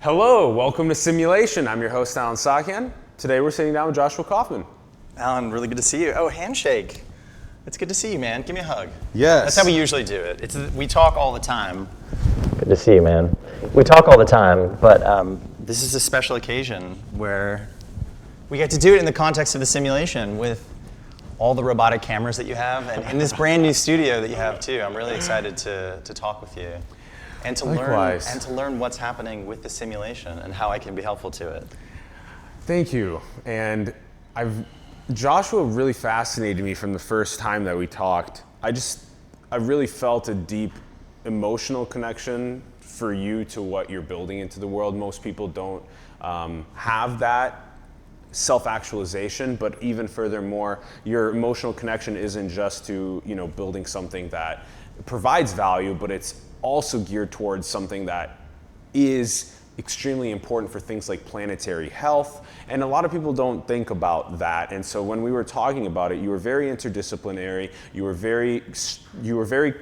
Hello, welcome to Simulation. I'm your host, Alan Sakian. Today we're sitting down with Joshua Kauffman. Alan, really good to see you. Oh, handshake. It's good to see you, man. Give me a hug. Yes. That's how we usually do it. We talk all the time. Good to see you, man. We talk all the time, but this is a special occasion where we get to do it in the context of the simulation with all the robotic cameras that you have, and in this brand new studio that you have too. I'm really excited to talk with you and to learn what's happening with the simulation and how I can be helpful to it. Thank you. And Joshua really fascinated me from the first time that we talked. I really felt a deep emotional connection for you to what you're building into the world. Most people don't have that self-actualization, but even furthermore, your emotional connection isn't just to, building something that provides value, but it's also geared towards something that is extremely important for things like planetary health. And a lot of people don't think about that. And so when we were talking about it, you were very interdisciplinary. You were very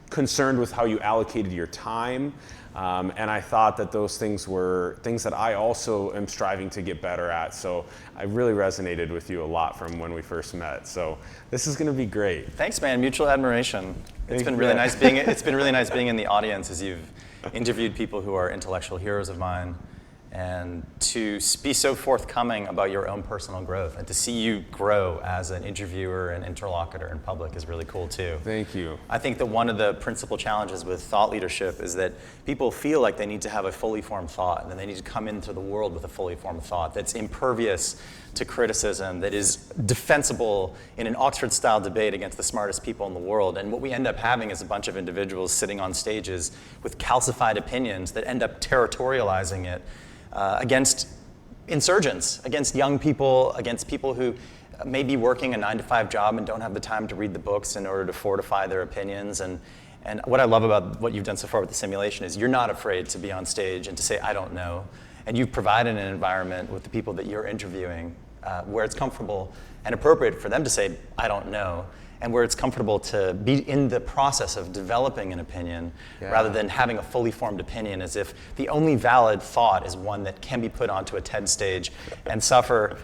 concerned with how you allocated your time. And I thought that those things were things that I also am striving to get better at. So I really resonated with you a lot from when we first met. So this is going to be great. Thanks, man. Mutual admiration. It's been really nice being in the audience as you've interviewed people who are intellectual heroes of mine, and to be so forthcoming about your own personal growth and to see you grow as an interviewer and interlocutor in public is really cool too. Thank you. I think that one of the principal challenges with thought leadership is that people feel like they need to have a fully formed thought, and then they need to come into the world with a fully formed thought that's impervious to criticism, that is defensible in an Oxford-style debate against the smartest people in the world. And what we end up having is a bunch of individuals sitting on stages with calcified opinions that end up territorializing it against insurgents, against young people, against people who may be working a 9-to-5 job and don't have the time to read the books in order to fortify their opinions. And what I love about what you've done so far with the simulation is you're not afraid to be on stage and to say, I don't know. And you've provided an environment with the people that you're interviewing where it's comfortable and appropriate for them to say, I don't know, and where it's comfortable to be in the process of developing an opinion rather than having a fully formed opinion as if the only valid thought is one that can be put onto a TED stage and suffer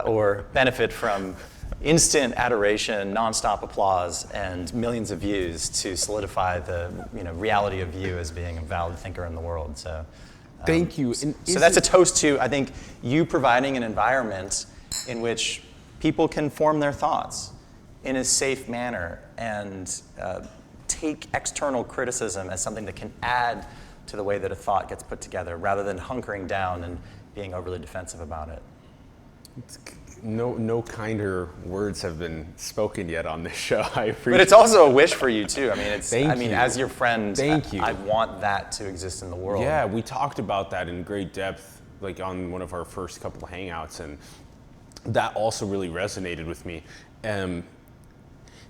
or benefit from instant adoration, nonstop applause, and millions of views to solidify the reality of you as being a valid thinker in the world. So, thank you. So that's a toast to, I think, you providing an environment in which people can form their thoughts in a safe manner and take external criticism as something that can add to the way that a thought gets put together rather than hunkering down and being overly defensive about it. No kinder words have been spoken yet on this show. I appreciate. But it's also a wish for you too. I mean, Thank you. As your friend, Thank you. I want that to exist in the world. Yeah, we talked about that in great depth, like on one of our first couple of hangouts, and that also really resonated with me.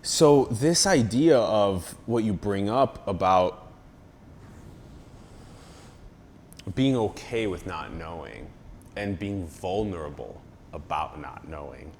So this idea of what you bring up about being okay with not knowing and being vulnerable about not knowing,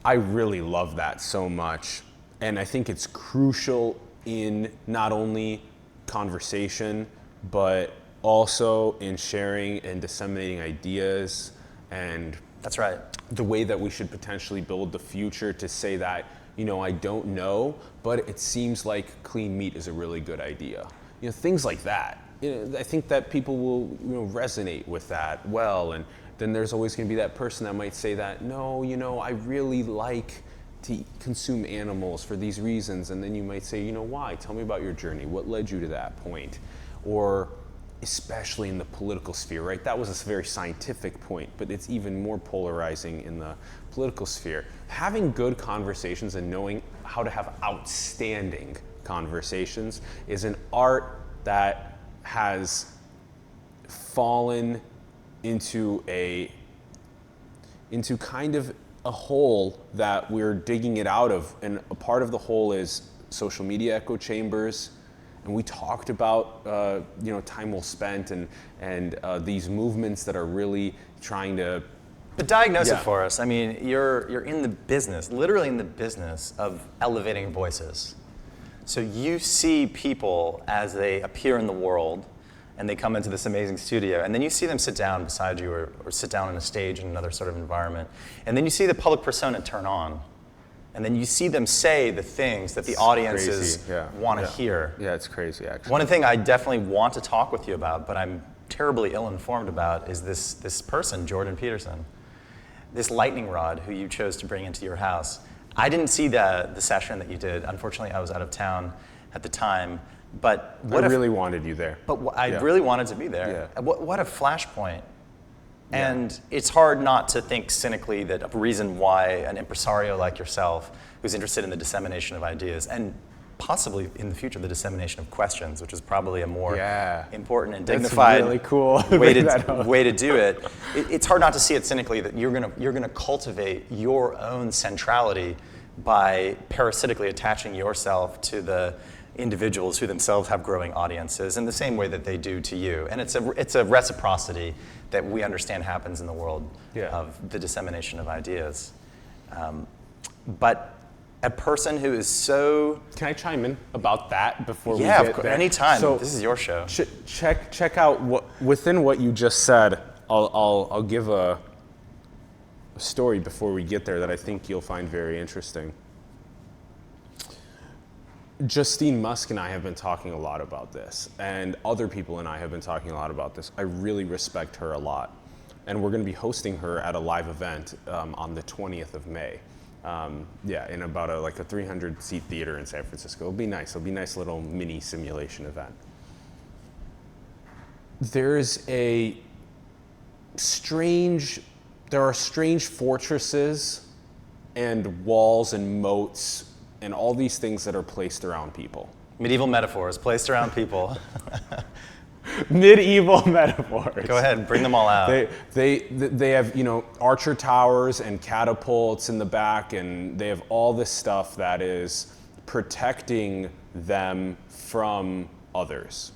I really love that so much. And I think it's crucial in not only conversation, but also in sharing and disseminating ideas, and that's right. The way that we should potentially build the future, to say that, I don't know, but it seems like clean meat is a really good idea. Things like that. I think that people will resonate with that well. And then there's always going to be that person that might say that, no, I really like to consume animals for these reasons. And then you might say, why? Tell me about your journey. What led you to that point? Or especially in the political sphere, right? That was a very scientific point, but it's even more polarizing in the political sphere. Having good conversations and knowing how to have outstanding conversations is an art that has fallen into kind of a hole that we're digging it out of. And a part of the hole is social media echo chambers. And we talked about time well spent and these movements that are really trying to. But diagnose it for us. I mean, you're in the business, literally in the business of elevating voices. So you see people as they appear in the world, and they come into this amazing studio, and then you see them sit down beside you or sit down on a stage in another sort of environment, and then you see the public persona turn on, and then you see them say the things that the audiences want to hear. Yeah, it's crazy, actually. One thing I definitely want to talk with you about, but I'm terribly ill-informed about, is this person, Jordan Peterson, this lightning rod who you chose to bring into your house. I didn't see the session that you did. Unfortunately, I was out of town at the time. But I really wanted you there. But I really wanted to be there. Yeah. What a flashpoint. And it's hard not to think cynically that a reason why an impresario like yourself, who's interested in the dissemination of ideas, and possibly in the future the dissemination of questions, which is probably a more important and dignified really cool way to do it. It's hard not to see it cynically that you're gonna cultivate your own centrality by parasitically attaching yourself to the individuals who themselves have growing audiences in the same way that they do to you. And it's a reciprocity that we understand happens in the world of the dissemination of ideas. But a person who is so... Can I chime in about that before we get there? Yeah, anytime. So this is your show. Check out within what you just said. I'll give a story before we get there that I think you'll find very interesting. Justine Musk and I have been talking a lot about this, and other people and I have been talking a lot about this. I really respect her a lot, and we're going to be hosting her at a live event on the 20th of May. In about a 300-seat theater in San Francisco. It'll be nice. It'll be a nice little mini simulation event. There are strange fortresses and walls and moats and all these things that are placed around people. Medieval metaphors placed around people. Medieval metaphors. Go ahead, bring them all out. They have, archer towers and catapults in the back, and they have all this stuff that is protecting them from others.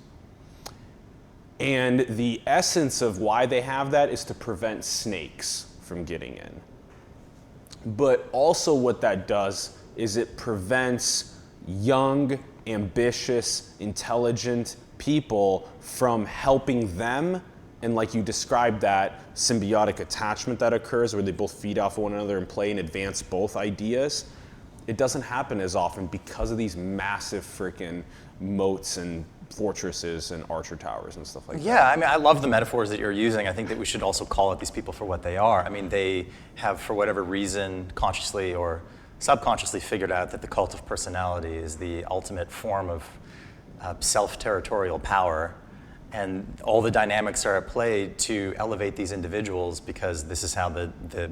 And the essence of why they have that is to prevent snakes from getting in. But also what that does is it prevents young, ambitious, intelligent people from helping them, and like you described, that symbiotic attachment that occurs where they both feed off one another and play and advance both ideas. It doesn't happen as often because of these massive freaking moats and fortresses and archer towers and stuff like that. Yeah, I mean, I love the metaphors that you're using. I think that we should also call out these people for what they are. I mean, they have, for whatever reason, consciously or subconsciously figured out that the cult of personality is the ultimate form of self-territorial power, and all the dynamics are at play to elevate these individuals because this is how the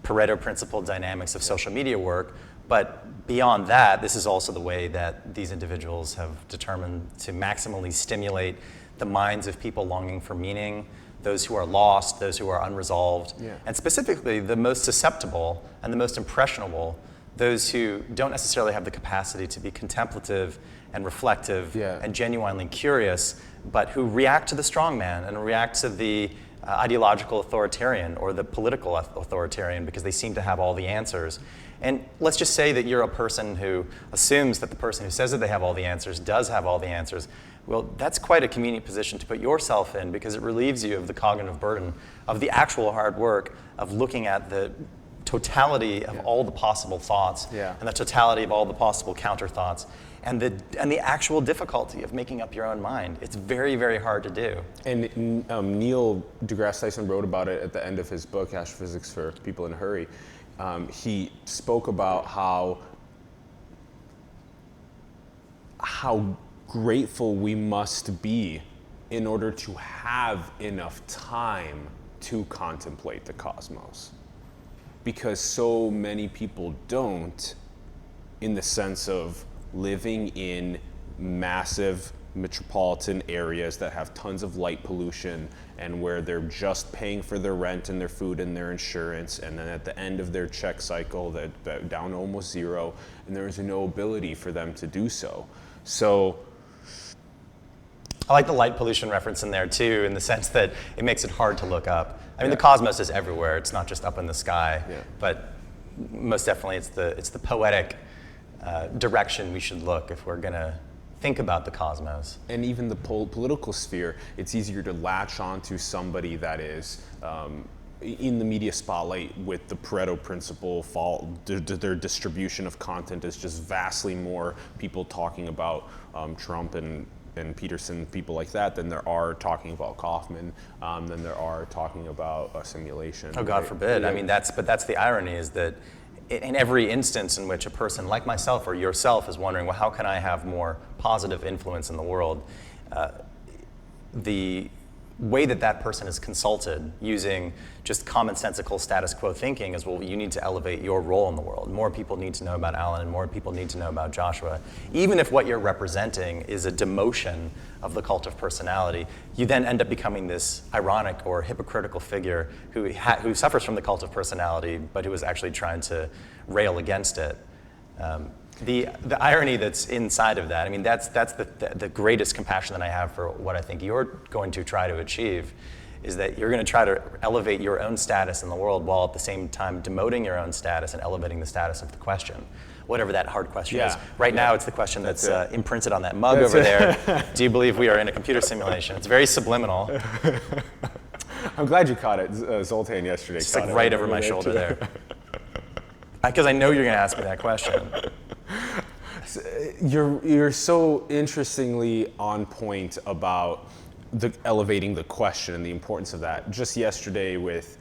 Pareto principle dynamics of social media work. But beyond that, this is also the way that these individuals have determined to maximally stimulate the minds of people longing for meaning, those who are lost, those who are unresolved, and specifically the most susceptible and the most impressionable, those who don't necessarily have the capacity to be contemplative and reflective and genuinely curious, but who react to the strongman and react to the ideological authoritarian or the political authoritarian because they seem to have all the answers. And let's just say that you're a person who assumes that the person who says that they have all the answers does have all the answers. Well, that's quite a convenient position to put yourself in because it relieves you of the cognitive burden of the actual hard work of looking at the totality of all the possible thoughts and the totality of all the possible counter thoughts and the actual difficulty of making up your own mind. It's very, very hard to do. And Neil deGrasse Tyson wrote about it at the end of his book, Astrophysics for People in a Hurry. He spoke about how grateful we must be in order to have enough time to contemplate the cosmos. Because so many people don't, in the sense of living in massive metropolitan areas that have tons of light pollution and where they're just paying for their rent and their food and their insurance, and then at the end of their check cycle they're down to almost zero, and there is no ability for them to do so. So I like the light pollution reference in there too, in the sense that it makes it hard to look up. I mean, the cosmos is everywhere. It's not just up in the sky, but most definitely it's the poetic direction we should look if we're going to think about the cosmos. And even the political sphere, it's easier to latch onto somebody that is in the media spotlight with the Pareto principle. Their distribution of content is just vastly more people talking about Trump and Peterson, people like that, than there are talking about Kauffman, than there are talking about a simulation. Oh, God forbid. Yeah. I mean, that's the irony, is that in every instance in which a person like myself or yourself is wondering, well, how can I have more positive influence in the world? The way that person is consulted using just commonsensical status quo thinking is, well, you need to elevate your role in the world. More people need to know about Alan, and more people need to know about Joshua. Even if what you're representing is a demotion of the cult of personality, you then end up becoming this ironic or hypocritical figure who suffers from the cult of personality, but who is actually trying to rail against it. The irony that's inside of that, I mean, that's the greatest compassion that I have for what I think you're going to try to achieve, is that you're going to try to elevate your own status in the world while at the same time demoting your own status and elevating the status of the question, whatever that hard question is. Right now, it's the question that's imprinted on that mug over there. Do you believe we are in a computer simulation? It's very subliminal. I'm glad you caught it. Zoltan yesterday It's caught like it right over my shoulder there. Because I know you're going to ask me that question. You're so interestingly on point about elevating the question and the importance of that. Just yesterday with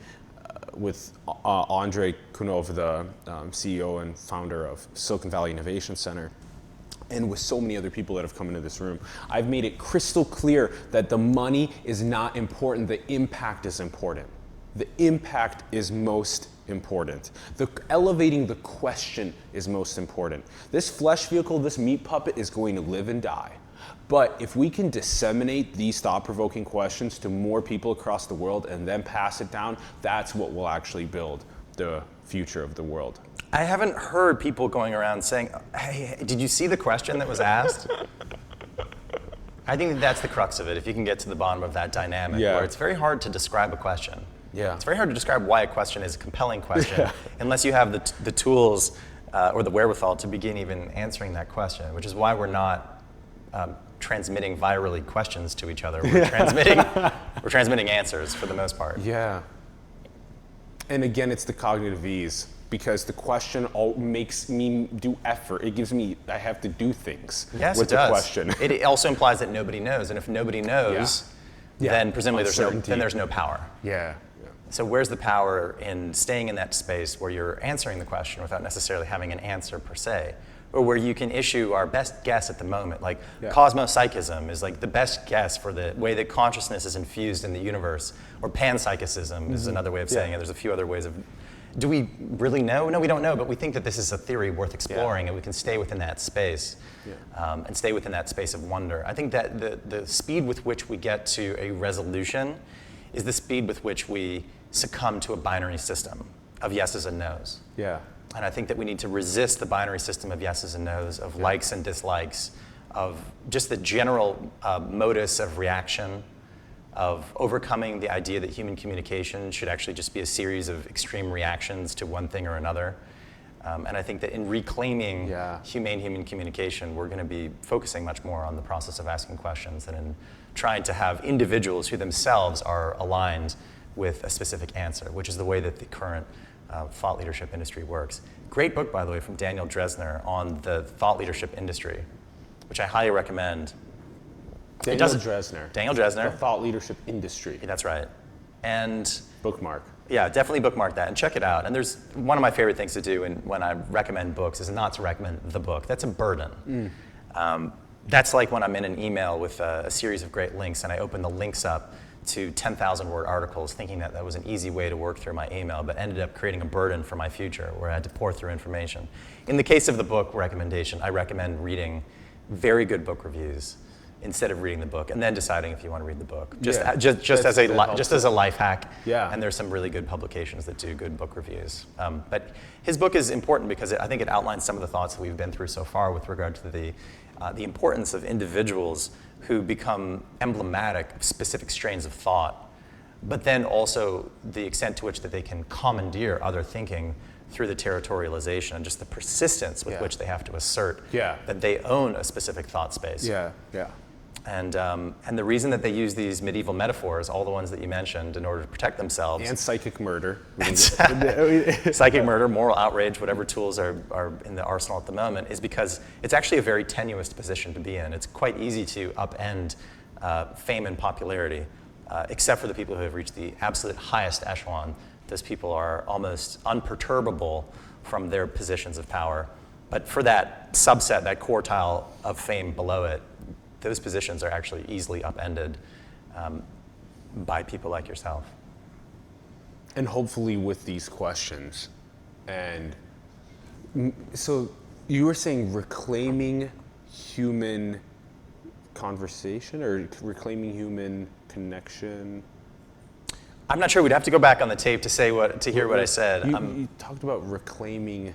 Andrei Kunov, the CEO and founder of Silicon Valley Innovation Center, and with so many other people that have come into this room, I've made it crystal clear that the money is not important, the impact is important. The impact is most important. Elevating the question is most important. This flesh vehicle, this meat puppet, is going to live and die. But if we can disseminate these thought-provoking questions to more people across the world and then pass it down, that's what will actually build the future of the world. I haven't heard people going around saying, hey, did you see the question that was asked? I think that's the crux of it, if you can get to the bottom of that dynamic, where it's very hard to describe a question. Yeah. It's very hard to describe why a question is a compelling question unless you have the tools or the wherewithal to begin even answering that question, which is why we're not transmitting virally questions to each other. We're transmitting answers for the most part. Yeah. And again, it's the cognitive ease, because the question makes me do effort. It gives me, I have to do things with the question. It also implies that nobody knows, and if nobody knows, then presumably there's no power. Yeah. So where's the power in staying in that space where you're answering the question without necessarily having an answer per se, or where you can issue our best guess at the moment, like cosmopsychism is like the best guess for the way that consciousness is infused in the universe, or panpsychism is another way of saying it. There's a few other ways of. Do we really know? No, we don't know, but we think that this is a theory worth exploring, and we can stay within that space, and stay within that space of wonder. I think that the speed with which we get to a resolution is the speed with which we succumb to a binary system of yeses and nos. Yeah. And I think that we need to resist the binary system of yeses and nos, of likes and dislikes, of just the general modus of reaction, of overcoming the idea that human communication should actually just be a series of extreme reactions to one thing or another. And I think that in reclaiming humane human communication, we're going to be focusing much more on the process of asking questions than in trying to have individuals who themselves are aligned with a specific answer, which is the way that the current thought leadership industry works. Great book, by the way, from Daniel Dresner on the thought leadership industry, which I highly recommend. Daniel Dresner. The thought leadership industry. That's right. And bookmark. Yeah, definitely bookmark that and check it out. And there's one of my favorite things to do when I recommend books is not to recommend the book. That's a burden. That's like when I'm in an email with a series of great links and I open the links up to 10,000 word articles thinking that that was an easy way to work through my email, but ended up creating a burden for my future where I had to pour through information. In the case of the book recommendation, I recommend reading very good book reviews instead of reading the book and then deciding if you want to read the book. Just as a life hack. Yeah. And there's some really good publications that do good book reviews. But his book is important because I think it outlines some of the thoughts that we've been through so far with regard to the importance of individuals who become emblematic of specific strains of thought, but then also the extent to which that they can commandeer other thinking through the territorialization and just the persistence with which they have to assert that they own a specific thought space. Yeah. And the reason that they use these medieval metaphors, all the ones that you mentioned, in order to protect themselves. And psychic murder. Psychic murder, moral outrage, whatever tools are in the arsenal at the moment, is because it's actually a very tenuous position to be in. It's quite easy to upend fame and popularity, except for the people who have reached the absolute highest echelon. Those people are almost unperturbable from their positions of power. But for that subset, that quartile of fame below it, those positions are actually easily upended by people like yourself. And hopefully with these questions. And so you were saying reclaiming human conversation or reclaiming human connection? I'm not sure. We'd have to go back on the tape to hear what I said. You talked about reclaiming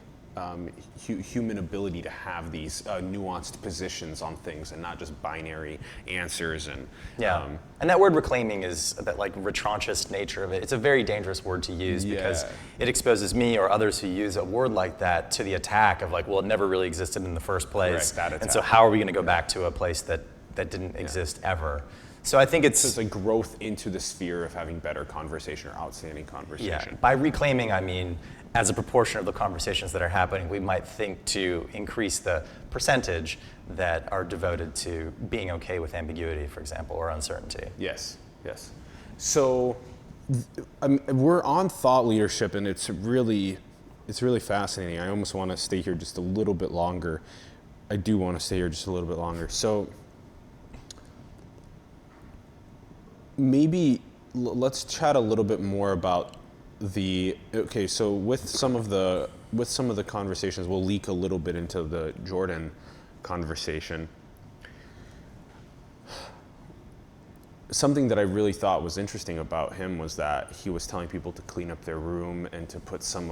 human ability to have these nuanced positions on things and not just binary answers. And and that word reclaiming is that like retranchist nature of it. It's a very dangerous word to use because it exposes me or others who use a word like that to the attack of like, well, it never really existed in the first place. And so how are we going to go back to a place that didn't exist ever? So I think it's a growth into the sphere of having better conversation or outstanding conversation. Yeah. By reclaiming, I mean as a proportion of the conversations that are happening, we might think to increase the percentage that are devoted to being okay with ambiguity, for example, or uncertainty. Yes. So we're on thought leadership, and it's really fascinating. I almost want to stay here just a little bit longer. I do want to stay here just a little bit longer. So maybe let's chat a little bit more about so with some of the conversations, we'll leak a little bit into the Jordan conversation. Something that I really thought was interesting about him was that he was telling people to clean up their room and to put some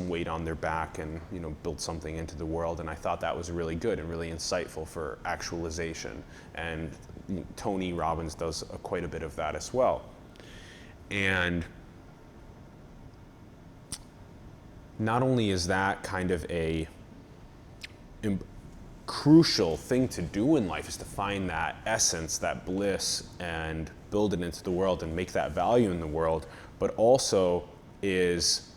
weight on their back and build something into the world. And I thought that was really good and really insightful for actualization. And Tony Robbins does quite a bit of that as well. And not only is that kind of a crucial thing to do in life, is to find that essence, that bliss, and build it into the world and make that value in the world, but also is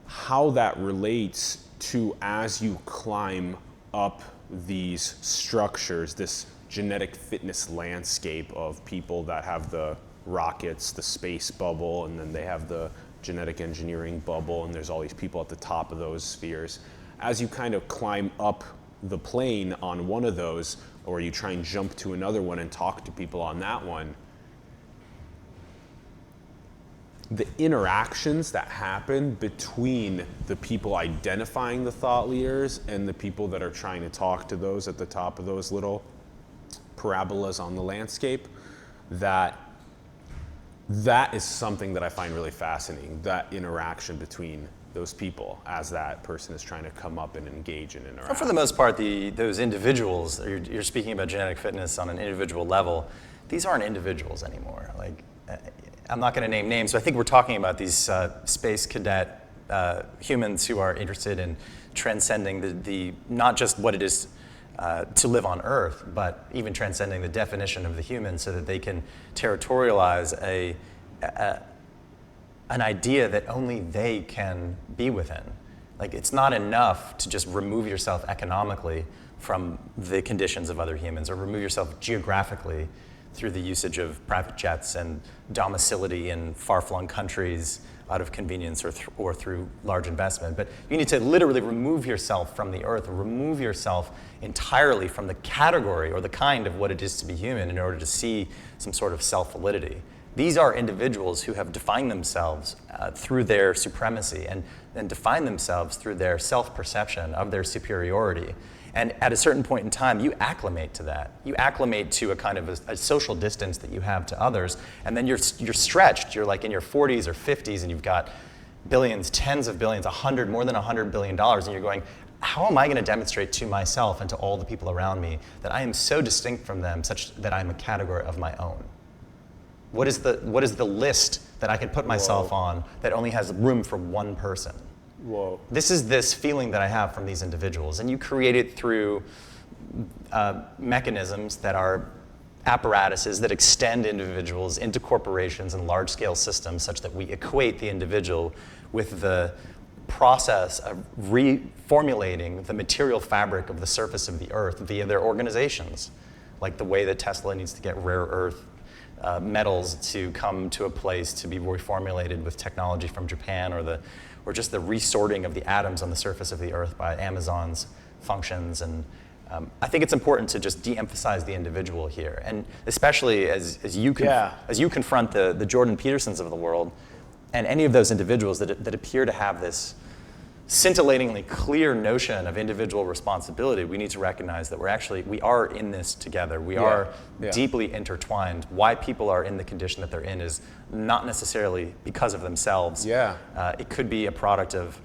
how that relates to as you climb up these structures, this genetic fitness landscape of people that have the rockets, the space bubble, and then they have the genetic engineering bubble, and there's all these people at the top of those spheres. As you kind of climb up the plane on one of those, or you try and jump to another one and talk to people on that one, the interactions that happen between the people identifying the thought leaders and the people that are trying to talk to those at the top of those little parabolas on the landscape, that is something that I find really fascinating, that interaction between those people as that person is trying to come up and engage and interact. Well, for the most part, those individuals, you're speaking about genetic fitness on an individual level, these aren't individuals anymore. Like, I'm not going to name names, so I think we're talking about these space cadet humans who are interested in transcending the not just what it is to live on Earth, but even transcending the definition of the human so that they can territorialize an idea that only they can be within. Like, it's not enough to just remove yourself economically from the conditions of other humans or remove yourself geographically through the usage of private jets and domicility in far-flung countries out of convenience or through large investment. But you need to literally remove yourself from the earth, or remove yourself entirely from the category or the kind of what it is to be human in order to see some sort of self-validity. These are individuals who have defined themselves through their supremacy and defined themselves through their self-perception of their superiority. And at a certain point in time, you acclimate to that. You acclimate to a kind of a social distance that you have to others, and then you're stretched. You're like in your 40s or 50s, and you've got billions, tens of billions, more than $100 billion, and you're going, how am I going to demonstrate to myself and to all the people around me that I am so distinct from them such that I'm a category of my own? What is the list that I could put myself on that only has room for one person? Whoa. This is this feeling that I have from these individuals, and you create it through mechanisms that are apparatuses that extend individuals into corporations and large-scale systems such that we equate the individual with the process of reformulating the material fabric of the surface of the earth via their organizations, like the way that Tesla needs to get rare earth metals to come to a place to be reformulated with technology from Japan, or just the resorting of the atoms on the surface of the earth by Amazon's functions. And I think it's important to just de-emphasize the individual here, and especially as you confront the Jordan Petersons of the world, and any of those individuals that appear to have this scintillatingly clear notion of individual responsibility. We need to recognize that we are in this together. We are deeply intertwined. Why people are in the condition that they're in is not necessarily because of themselves. It could be a product of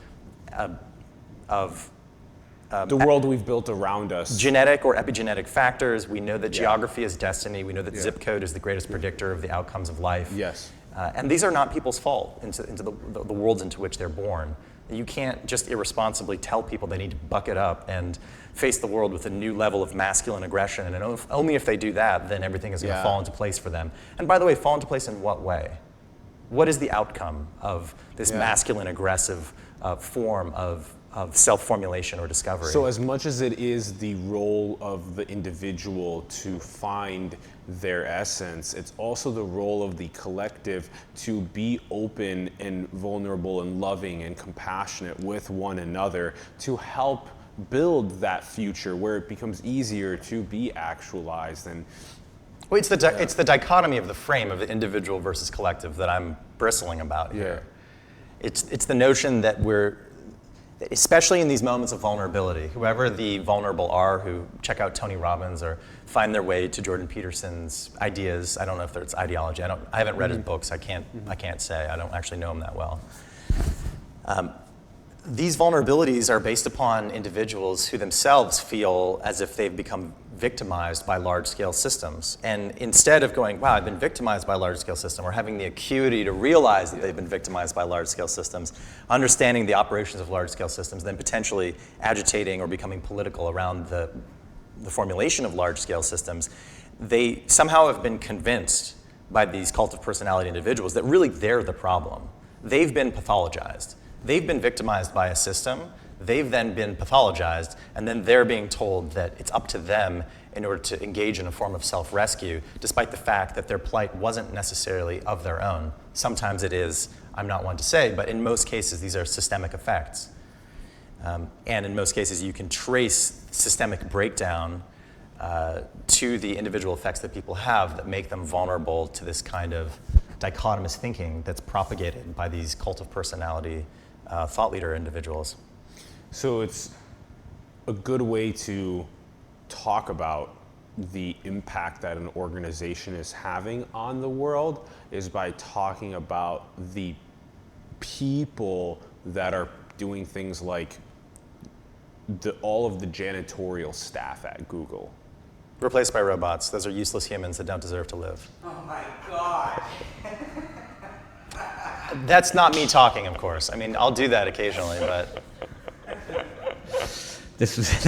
the world we've built around us. Genetic or epigenetic factors. We know that geography is destiny. We know that zip code is the greatest predictor of the outcomes of life. Yes. And these are not people's fault into the worlds into which they're born. You can't just irresponsibly tell people they need to buck it up and face the world with a new level of masculine aggression. And only if they do that, then everything is going to fall into place for them. And by the way, fall into place in what way? What is the outcome of this masculine aggressive form of self-formulation or discovery? So as much as it is the role of the individual to find their essence, it's also the role of the collective to be open and vulnerable and loving and compassionate with one another to help build that future where it becomes easier to be actualized. And well, it's the dichotomy of the frame of the individual versus collective that I'm bristling about here. It's the notion that especially in these moments of vulnerability, whoever the vulnerable are who check out Tony Robbins or find their way to Jordan Peterson's ideas. I don't know if it's ideology. I haven't read his books. I can't say. I don't actually know him that well. These vulnerabilities are based upon individuals who themselves feel as if they've become victimized by large-scale systems. And instead of going, wow, I've been victimized by a large-scale system, or having the acuity to realize that they've been victimized by large-scale systems, understanding the operations of large-scale systems, then potentially agitating or becoming political around the formulation of large-scale systems, they somehow have been convinced by these cult of personality individuals that really they're the problem. They've been pathologized. They've been victimized by a system, they've then been pathologized, and then they're being told that it's up to them in order to engage in a form of self-rescue, despite the fact that their plight wasn't necessarily of their own. Sometimes it is, I'm not one to say, but in most cases these are systemic effects. And in most cases you can trace systemic breakdown to the individual effects that people have that make them vulnerable to this kind of dichotomous thinking that's propagated by these cult of personality thought leader individuals. So it's a good way to talk about the impact that an organization is having on the world is by talking about the people that are doing things like all of the janitorial staff at Google. Replaced by robots. Those are useless humans that don't deserve to live. Oh my God. That's not me talking, of course. I mean, I'll do that occasionally, but... This was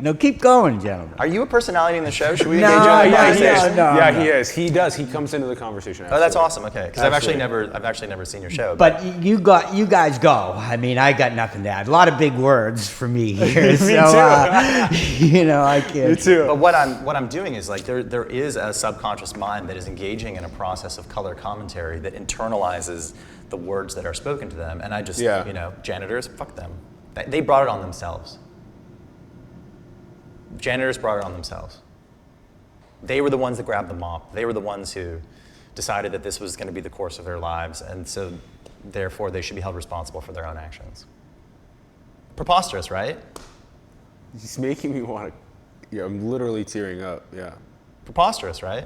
no. Keep going, gentlemen. Are you a personality in the show? Should we No, engage in a yeah, conversation? no. He is. He does. He comes into the conversation. Oh, that's awesome. Okay, because I've actually Absolutely. never seen your show. But you guys go. I mean, I got nothing to add. A lot of big words for me here. Me so, too. I can't. Me too. But what I'm doing is like there is a subconscious mind that is engaging in a process of color commentary that internalizes the words that are spoken to them, and I just janitors, fuck them. They brought it on themselves. Janitors brought it on themselves. They were the ones that grabbed the mop. They were the ones who decided that this was going to be the course of their lives, and so therefore they should be held responsible for their own actions. Preposterous, right? He's making me want to. Yeah, I'm literally tearing up. Yeah. Preposterous, right?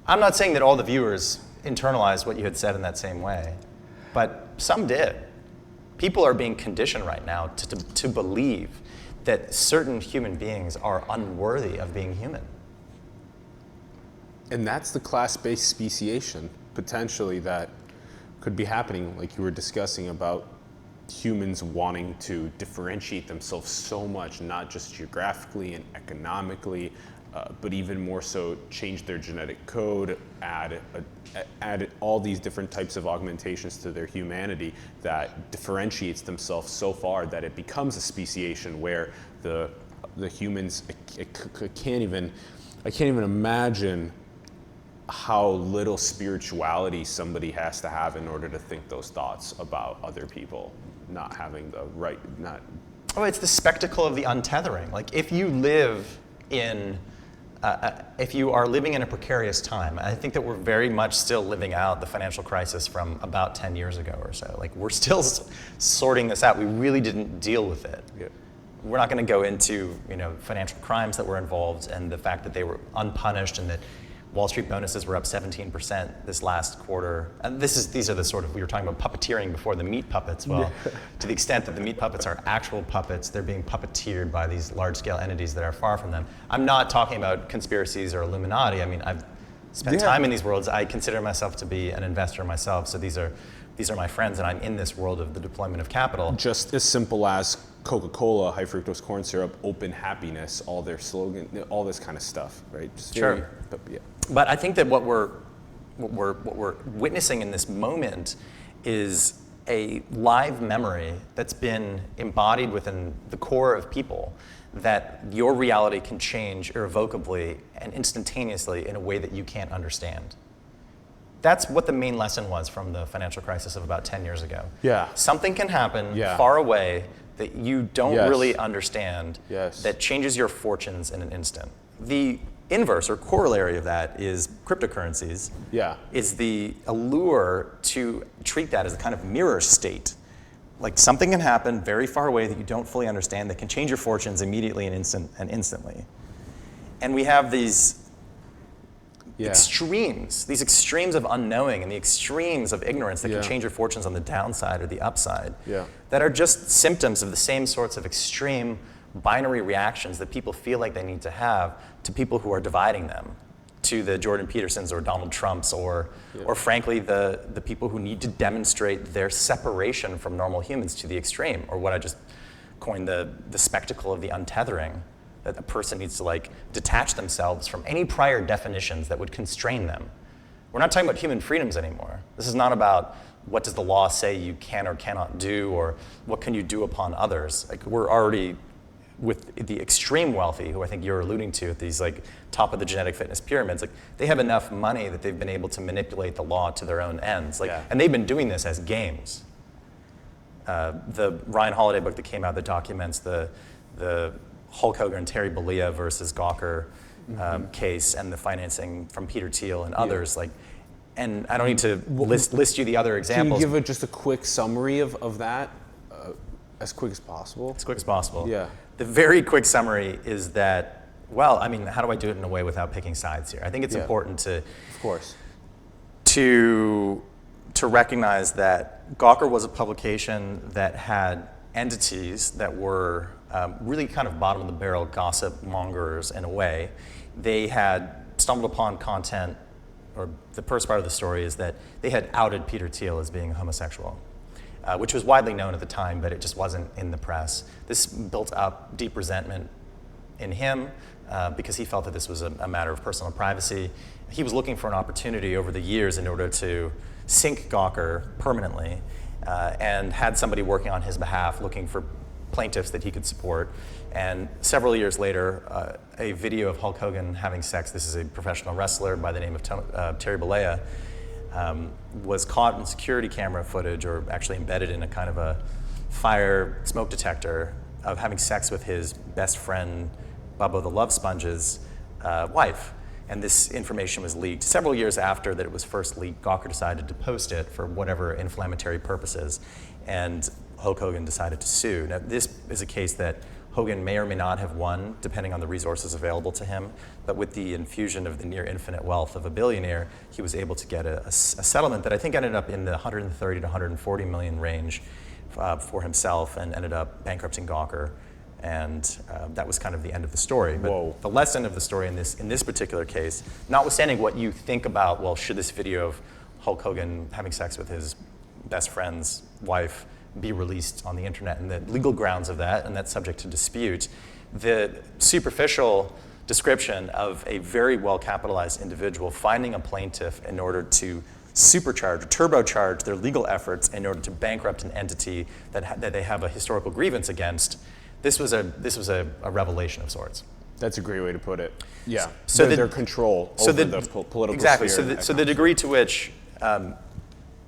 I'm not saying that all the viewers internalized what you had said in that same way, but some did. People are being conditioned right now to believe that certain human beings are unworthy of being human. And that's the class-based speciation, potentially, that could be happening, like you were discussing about humans wanting to differentiate themselves so much, not just geographically and economically, but even more so change their genetic code, add all these different types of augmentations to their humanity that differentiates themselves so far that it becomes a speciation where the humans, I can't even imagine how little spirituality somebody has to have in order to think those thoughts about other people not having the right, not. Oh, it's the spectacle of the untethering. Like if you live in, if you are living in a precarious time, I think that we're very much still living out the financial crisis from about 10 years ago or so. Like we're still sorting this out. We really didn't deal with it. Yeah. We're not going to go into financial crimes that were involved and the fact that they were unpunished and that Wall Street bonuses were up 17% this last quarter. And these are the sort of, we were talking about puppeteering before, the meat puppets. Well, to the extent that the meat puppets are actual puppets, they're being puppeteered by these large-scale entities that are far from them. I'm not talking about conspiracies or Illuminati. I mean, I've spent time in these worlds. I consider myself to be an investor myself, so these are my friends, and I'm in this world of the deployment of capital. Just as simple as Coca-Cola, high fructose corn syrup, open happiness, all their slogan, all this kind of stuff, right? Just Sure. But I think that what we're witnessing in this moment is a live memory that's been embodied within the core of people, that your reality can change irrevocably and instantaneously in a way that you can't understand. That's what the main lesson was from the financial crisis of about 10 years ago. Yeah. Something can happen far away that you don't really understand, that changes your fortunes in an instant. The inverse or corollary of that is cryptocurrencies. Is the allure to treat that as a kind of mirror state. Like something can happen very far away that you don't fully understand that can change your fortunes immediately and instantly. And we have these extremes, these extremes of unknowing and the extremes of ignorance that can change your fortunes on the downside or the upside, that are just symptoms of the same sorts of extreme binary reactions that people feel like they need to have to people who are dividing them, to the Jordan Petersons or Donald Trumps or frankly the people who need to demonstrate their separation from normal humans to the extreme, or what I just coined the spectacle of the untethering, that a person needs to like detach themselves from any prior definitions that would constrain them. We're not talking about human freedoms anymore. This is not about what does the law say you can or cannot do, or what can you do upon others. Like we're already with the extreme wealthy, who I think you're alluding to, at these like top of the genetic fitness pyramids, like they have enough money that they've been able to manipulate the law to their own ends. Like, and they've been doing this as games. The Ryan Holiday book that came out that documents the Hulk Hogan and Terry Bollea versus Gawker case and the financing from Peter Thiel and others, like, and I don't need to list you the other examples. Can you give just a quick summary of that, as quick as possible? As quick as possible. Yeah. The very quick summary is that, well, I mean, how do I do it in a way without picking sides here? I think it's important to, of course, to recognize that Gawker was a publication that had entities that were really kind of bottom of the barrel gossip mongers in a way. They had stumbled upon content, or the first part of the story is that they had outed Peter Thiel as being a homosexual, which was widely known at the time, but it just wasn't in the press. This built up deep resentment in him because he felt that this was a matter of personal privacy. He was looking for an opportunity over the years in order to sink Gawker permanently, and had somebody working on his behalf looking for plaintiffs that he could support. And several years later, a video of Hulk Hogan having sex, this is a professional wrestler by the name of Terry Bollea, was caught in security camera footage, or actually embedded in a kind of a fire smoke detector, of having sex with his best friend, Bubba the Love Sponge's wife. And this information was leaked. Several years after that it was first leaked, Gawker decided to post it for whatever inflammatory purposes, and Hulk Hogan decided to sue. Now, this is a case that Hogan may or may not have won, depending on the resources available to him, but with the infusion of the near infinite wealth of a billionaire, he was able to get a settlement that I think ended up in the 130 to 140 million range for himself, and ended up bankrupting Gawker And that was kind of the end of the story. But Whoa. the lesson of the story in this particular case, notwithstanding what you think about, well, should this video of Hulk Hogan having sex with his best friend's wife be released on the internet, and the legal grounds of that, and that's subject to dispute, the superficial description of a very well-capitalized individual finding a plaintiff in order to supercharge, turbocharge their legal efforts in order to bankrupt an entity that they have a historical grievance against, this was a revelation of sorts. That's a great way to put it. Yeah. So their control over the political exactly. sphere. So the degree to which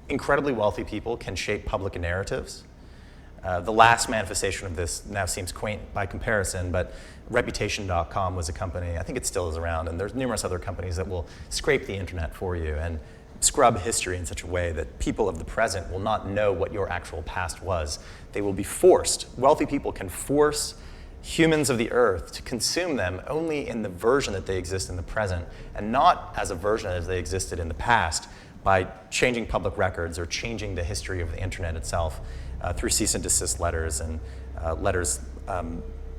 incredibly wealthy people can shape public narratives. The last manifestation of this now seems quaint by comparison, but Reputation.com was a company, I think it still is around, and there's numerous other companies that will scrape the internet for you and scrub history in such a way that people of the present will not know what your actual past was. They will be forced, wealthy people can force humans of the earth to consume them only in the version that they exist in the present, and not as a version as they existed in the past by changing public records or changing the history of the internet itself through cease and desist letters and letters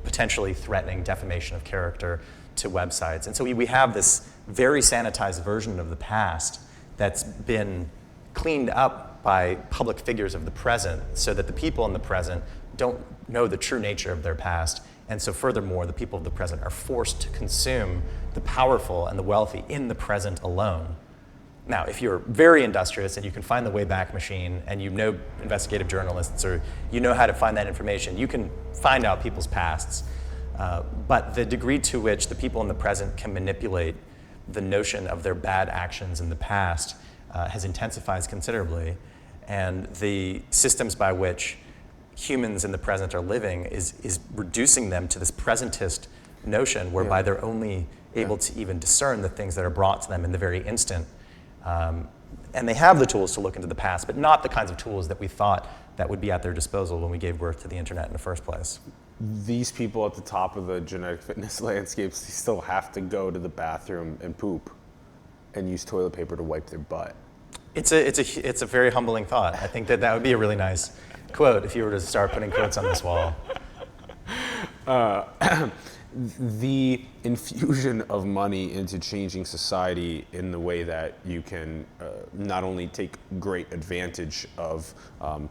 potentially threatening defamation of character to websites. And so we have this very sanitized version of the past that's been cleaned up by public figures of the present so that the people in the present don't know the true nature of their past. And so furthermore, the people of the present are forced to consume the powerful and the wealthy in the present alone. Now, if you're very industrious and you can find the Wayback Machine and you know investigative journalists or you know how to find that information, you can find out people's pasts. But the degree to which the people in the present can manipulate the notion of their bad actions in the past has intensified considerably. And the systems by which humans in the present are living is reducing them to this presentist notion whereby they're only able to even discern the things that are brought to them in the very instant. And they have the tools to look into the past, but not the kinds of tools that we thought that would be at their disposal when we gave birth to the internet in the first place. These people at the top of the genetic fitness landscapes still have to go to the bathroom and poop and use toilet paper to wipe their butt. It's a very humbling thought. I think that would be a really nice quote if you were to start putting quotes on this wall. The infusion of money into changing society in the way that you can not only take great advantage of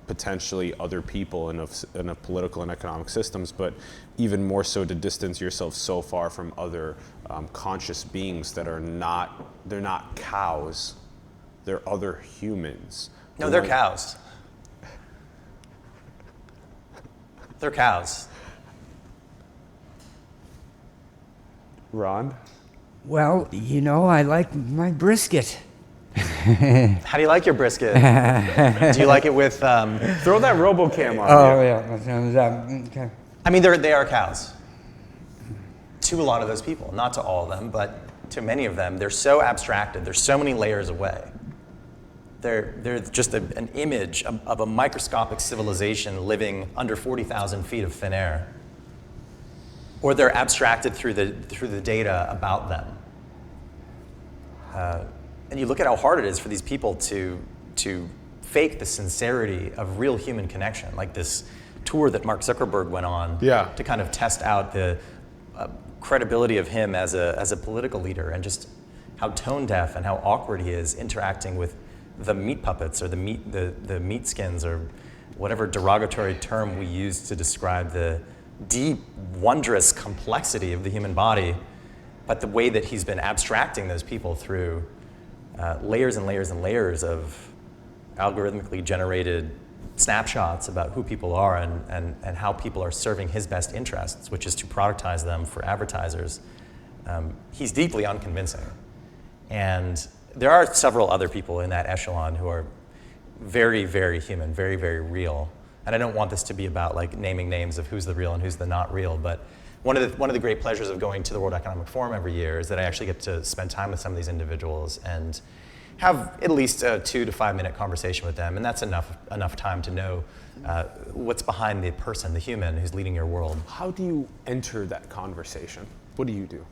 potentially other people in a political and economic systems, but even more so to distance yourself so far from other conscious beings that they're not cows, they're other humans. No, they're cows. They're cows. Ron? Well, you know, I like my brisket. How do you like your brisket? Do you like it with... Throw that RoboCam on. Oh, yeah. Okay. I mean, they are cows. To a lot of those people. Not to all of them, but to many of them. They're so abstracted. There's so many layers away. They're just an image of a microscopic civilization living under 40,000 feet of thin air. Or they're abstracted through the data about them. And you look at how hard it is for these people to fake the sincerity of real human connection, like this tour that Mark Zuckerberg went on to kind of test out the credibility of him as a political leader, and just how tone deaf and how awkward he is interacting with the meat puppets or the meat skins or whatever derogatory term we use to describe the deep, wondrous complexity of the human body, but the way that he's been abstracting those people through layers and layers and layers of algorithmically generated snapshots about who people are and how people are serving his best interests, which is to productize them for advertisers. He's deeply unconvincing. And there are several other people in that echelon who are very, very human, very, very real. And I don't want this to be about like naming names of who's the real and who's the not real, but one of the great pleasures of going to the World Economic Forum every year is that I actually get to spend time with some of these individuals and have at least a 2 to 5 minute conversation with them, and that's enough time to know what's behind the person, the human who's leading your world. How do you enter that conversation? What do you do?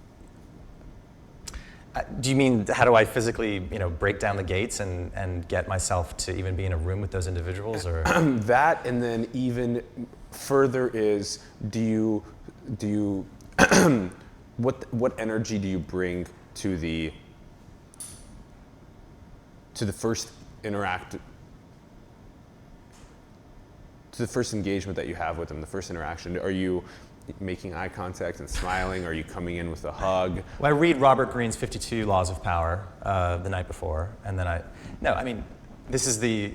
Do you mean how do I physically, break down the gates and get myself to even be in a room with those individuals, or That, and then even further is, do you what energy do you bring to the first engagement that you have with them, the first interaction? Are you making eye contact and smiling? Are you coming in with a hug? Well, I read Robert Greene's 52 Laws of Power the night before, and then this is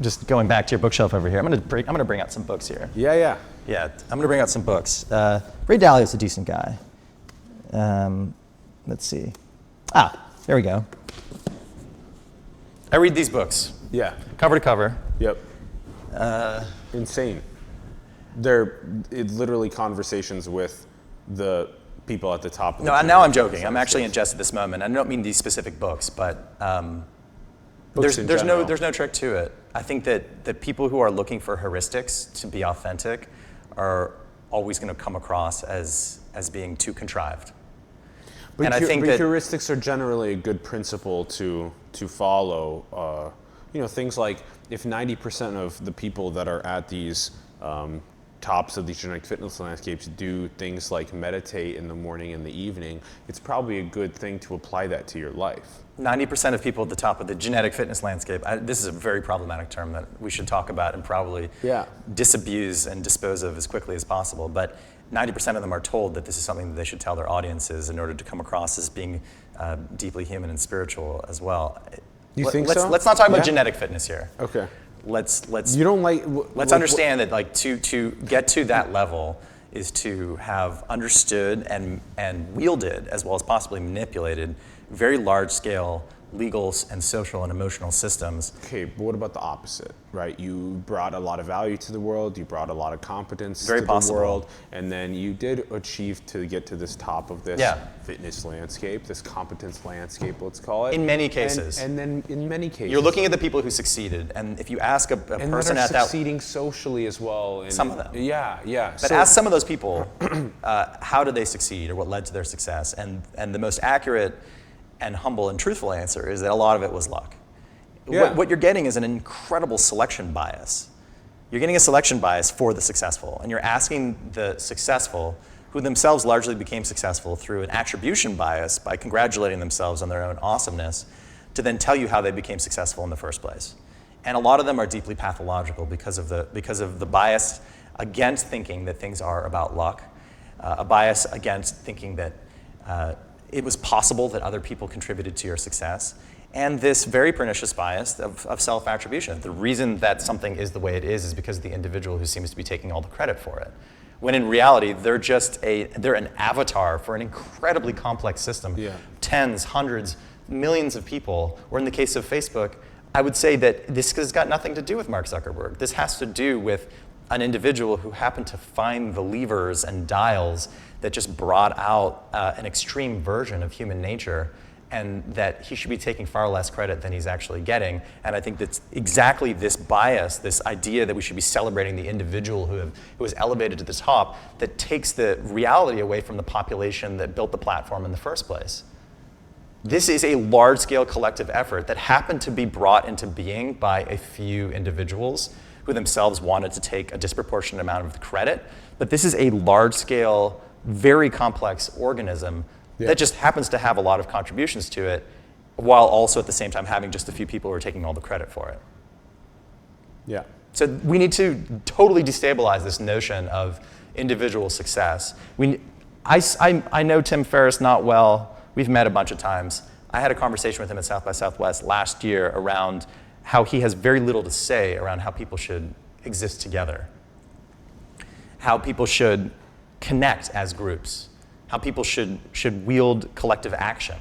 just going back to your bookshelf over here. I'm gonna bring out some books here. Yeah. Yeah, I'm gonna bring out some books. Ray Dalio's a decent guy. Let's see. There we go. I read these books. Yeah. Cover to cover. Yep. Insane. They're literally conversations with the people at the top of the now I'm joking. I'm actually in jest at this moment. I don't mean these specific books, but there's no trick to it. I think that the people who are looking for heuristics to be authentic are always going to come across as being too contrived. But heuristics are generally a good principle to follow. Things like if 90% of the people that are at these tops of these genetic fitness landscapes do things like meditate in the morning and the evening, it's probably a good thing to apply that to your life. 90% of people at the top of the genetic fitness landscape, this is a very problematic term that we should talk about and probably disabuse and dispose of as quickly as possible. But 90% of them are told that this is something that they should tell their audiences in order to come across as being deeply human and spiritual as well. You think so? Let's not talk about genetic fitness here. Okay. Let's understand that to get to that level is to have understood and wielded, as well as possibly manipulated, very large scale legal and social and emotional systems. Okay, but what about the opposite, right? You brought a lot of value to the world, you brought a lot of competence to the world, and then you did achieve to get to this top of this fitness landscape, this competence landscape, let's call it. In many cases. And then in many cases. You're looking at the people who succeeded, and if you ask a person at that... succeeding socially as well. Some of them. Yeah. But ask some of those people, how did they succeed, or what led to their success? And the most accurate and humble and truthful answer is that a lot of it was luck. Yeah. What you're getting is an incredible selection bias. You're getting a selection bias for the successful, and you're asking the successful, who themselves largely became successful through an attribution bias by congratulating themselves on their own awesomeness, to then tell you how they became successful in the first place. And a lot of them are deeply pathological because of the bias against thinking that things are about luck, a bias against thinking that it was possible that other people contributed to your success, and this very pernicious bias of self-attribution. The reason that something is the way it is because of the individual who seems to be taking all the credit for it. When in reality, they're an avatar for an incredibly complex system. Yeah. Tens, hundreds, millions of people, or in the case of Facebook, I would say that this has got nothing to do with Mark Zuckerberg. This has to do with an individual who happened to find the levers and dials that just brought out an extreme version of human nature, and that he should be taking far less credit than he's actually getting. And I think that's exactly this bias, this idea that we should be celebrating the individual who was elevated to the top, that takes the reality away from the population that built the platform in the first place. This is a large-scale collective effort that happened to be brought into being by a few individuals who themselves wanted to take a disproportionate amount of the credit. But this is a large-scale, very complex organism that just happens to have a lot of contributions to it, while also at the same time having just a few people who are taking all the credit for it. Yeah. So we need to totally destabilize this notion of individual success. I know Tim Ferriss not well. We've met a bunch of times. I had a conversation with him at South by Southwest last year around how he has very little to say around how people should exist together, how people should connect as groups, how people should wield collective action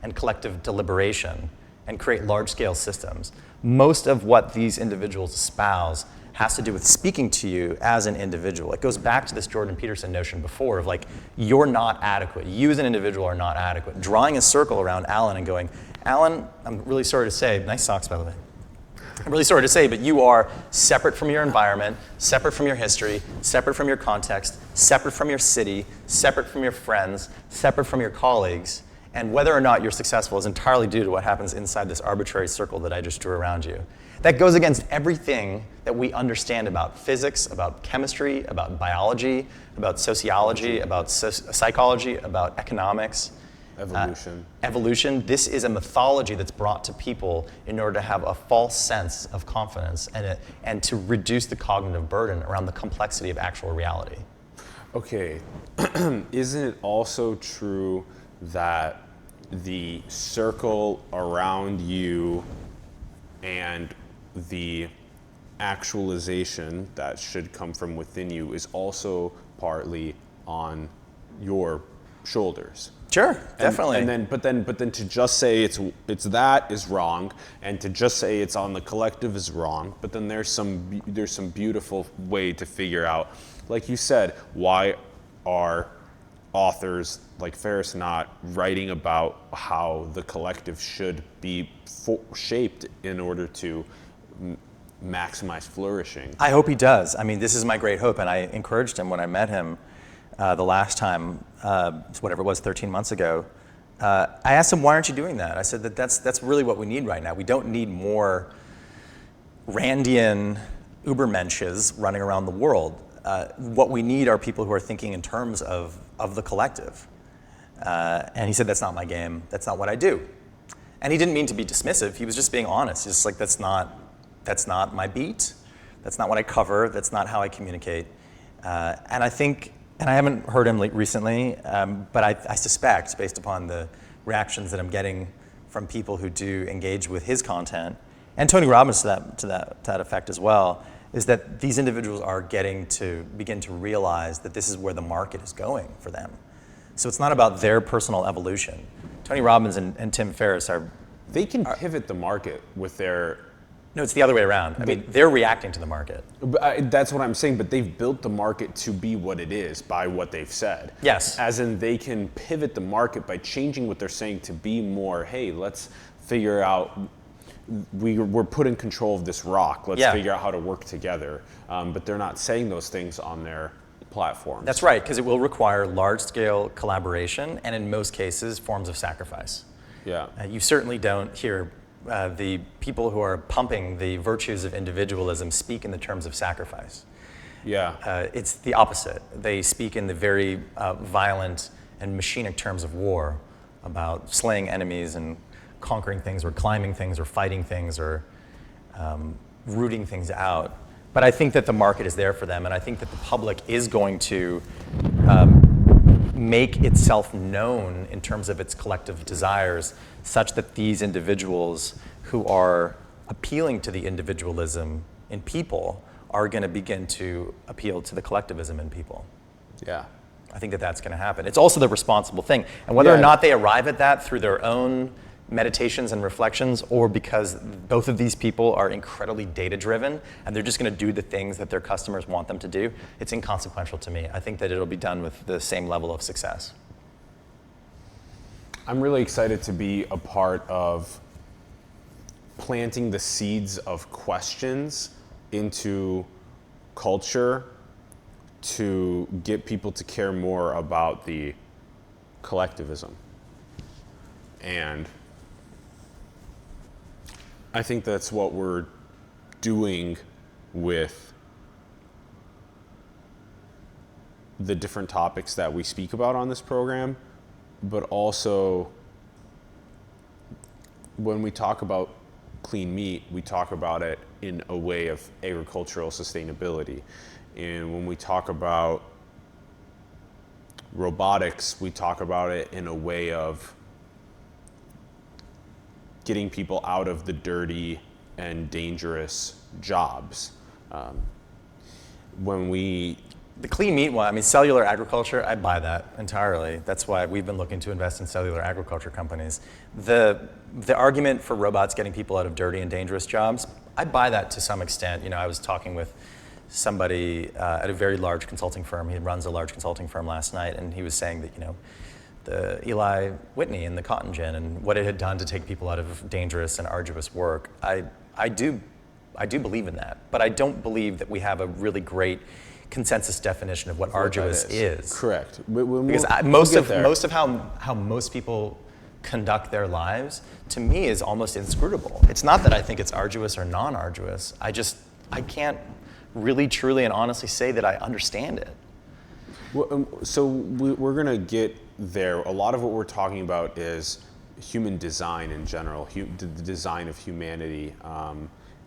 and collective deliberation and create large-scale systems. Most of what these individuals espouse has to do with speaking to you as an individual. It goes back to this Jordan Peterson notion before of like, you're not adequate. You as an individual are not adequate. Drawing a circle around Alan and going, Alan, I'm really sorry to say, nice socks by the way. I'm really sorry to say, but you are separate from your environment, separate from your history, separate from your context, separate from your city, separate from your friends, separate from your colleagues, And whether or not you're successful is entirely due to what happens inside this arbitrary circle that I just drew around you. That goes against everything that we understand about physics, about chemistry, about biology, about sociology, about psychology, about economics. Evolution. Evolution. This is a mythology that's brought to people in order to have a false sense of confidence and to reduce the cognitive burden around the complexity of actual reality. Okay, isn't it also true that the circle around you and the actualization that should come from within you is also partly on your shoulders? Sure, definitely. But then to just say it's that is wrong, and to just say it's on the collective is wrong. But then there's some beautiful way to figure out, like you said, why are authors like Ferris not writing about how the collective should be shaped in order to maximize flourishing? I hope he does. I mean, this is my great hope, and I encouraged him when I met him the last time, whatever it was, 13 months ago. I asked him, why aren't you doing that? I said that's really what we need right now. We don't need more Randian Ubermensches running around the world. What we need are people who are thinking in terms of the collective. And he said, that's not my game. That's not what I do. And he didn't mean to be dismissive. He was just being honest. He's just like, that's not my beat. That's not what I cover. That's not how I communicate. And I think, and I haven't heard him recently, but I suspect, based upon the reactions that I'm getting from people who do engage with his content, and Tony Robbins to that effect as well, is that these individuals are begin to realize that this is where the market is going for them. So it's not about their personal evolution. Tony Robbins and Tim Ferriss They can pivot the market with their... No, it's the other way around. I mean, they're reacting to the market. That's what I'm saying, but they've built the market to be what it is by what they've said. Yes. As in, they can pivot the market by changing what they're saying to be more, hey, let's figure out, we're put in control of this rock. Let's figure out how to work together. But they're not saying those things on their platforms. That's right, because it will require large-scale collaboration and, in most cases, forms of sacrifice. Yeah. You certainly don't hear the people who are pumping the virtues of individualism speak in the terms of sacrifice. Yeah. It's the opposite. They speak in the very violent and machinic terms of war, about slaying enemies and conquering things or climbing things or fighting things or rooting things out. But I think that the market is there for them, and I think that the public is going to make itself known in terms of its collective desires, such that these individuals who are appealing to the individualism in people are going to begin to appeal to the collectivism in people. Yeah. I think that that's going to happen. It's also the responsible thing. And whether or not they arrive at that through their own meditations and reflections, or because both of these people are incredibly data-driven and they're just going to do the things that their customers want them to do, it's inconsequential to me. I think that it'll be done with the same level of success. I'm really excited to be a part of planting the seeds of questions into culture to get people to care more about the collectivism. And I think that's what we're doing with the different topics that we speak about on this program, but also when we talk about clean meat, we talk about it in a way of agricultural sustainability. And when we talk about robotics, we talk about it in a way of getting people out of the dirty and dangerous jobs. The clean meat one, I mean, cellular agriculture, I buy that entirely. That's why we've been looking to invest in cellular agriculture companies. The argument for robots getting people out of dirty and dangerous jobs, I buy that to some extent. You know, I was talking with somebody at a very large consulting firm. He runs a large consulting firm last night, and he was saying that, you know, the Eli Whitney and the cotton gin and what it had done to take people out of dangerous and arduous work. I do believe in that, but I don't believe that we have a really great consensus definition of what arduous is. Correct. Because most of how most people conduct their lives, to me is almost inscrutable. It's not that I think it's arduous or non-arduous. I can't really, truly, and honestly say that I understand it. Well, so we're going to get there. A lot of what we're talking about is human design in general, the design of humanity,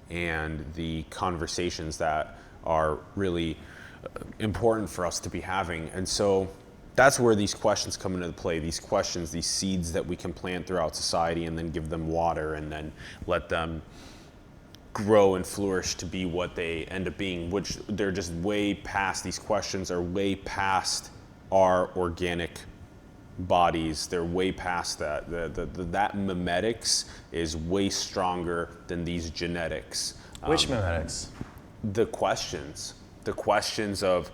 and the conversations that are really important for us to be having. And so that's where these questions come into play. These questions, these seeds that we can plant throughout society and then give them water and then let them grow and flourish to be what they end up being, which they're just way past. These questions are way past our organic bodies. They're way past that. That mimetics is way stronger than these genetics. Which mimetics? The questions of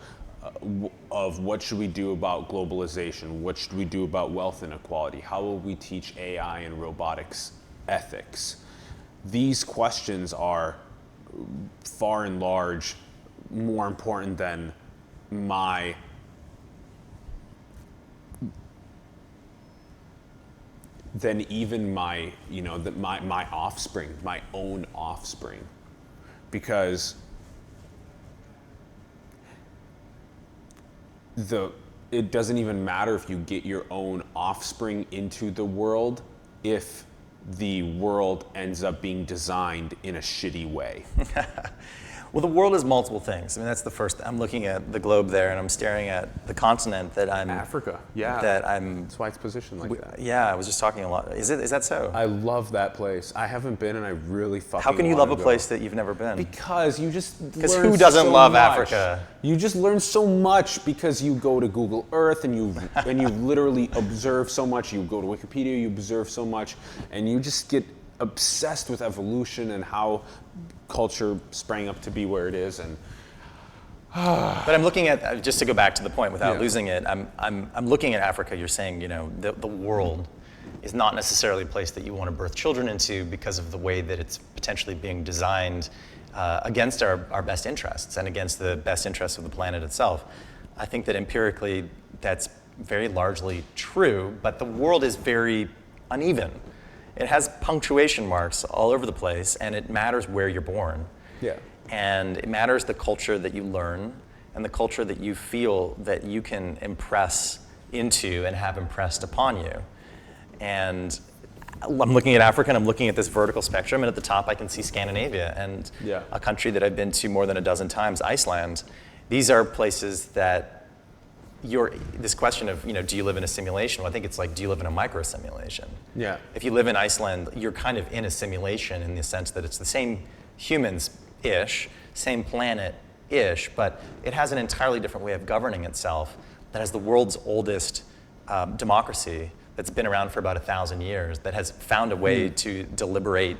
what should we do about globalization? What should we do about wealth inequality? How will we teach AI and robotics ethics? These questions are far and large more important than my my offspring, my own offspring, because it doesn't even matter if you get your own offspring into the world if the world ends up being designed in a shitty way. Well, the world is multiple things. I mean, that's the first. I'm looking at the globe there, and I'm staring at the continent that I'm. Africa, yeah. That's why it's positioned like that. Yeah, I was just talking a lot. Is that so? I love that place. I haven't been, and I really fucking. How can you love a place that you've never been? Because you just. Because who doesn't love Africa? You just learn so much because you go to Google Earth and you literally observe so much. You go to Wikipedia, you observe so much, and you just get obsessed with evolution and how culture sprang up to be where it is. And but I'm looking at, just to go back to the point without losing it, I'm looking at Africa. You're saying, the world is not necessarily a place that you want to birth children into because of the way that it's potentially being designed against our best interests and against the best interests of the planet itself. I think that empirically that's very largely true, but the world is very uneven. It has punctuation marks all over the place, and it matters where you're born. Yeah. And it matters the culture that you learn and the culture that you feel that you can impress into and have impressed upon you. And I'm looking at Africa, and I'm looking at this vertical spectrum, and at the top I can see Scandinavia and a country that I've been to more than a dozen times, Iceland. These are places that this question of, do you live in a simulation? Well, I think it's like, do you live in a micro simulation? Yeah. If you live in Iceland, you're kind of in a simulation in the sense that it's the same humans-ish, same planet-ish, but it has an entirely different way of governing itself that has the world's oldest democracy that's been around for about 1,000 years, that has found a way to deliberate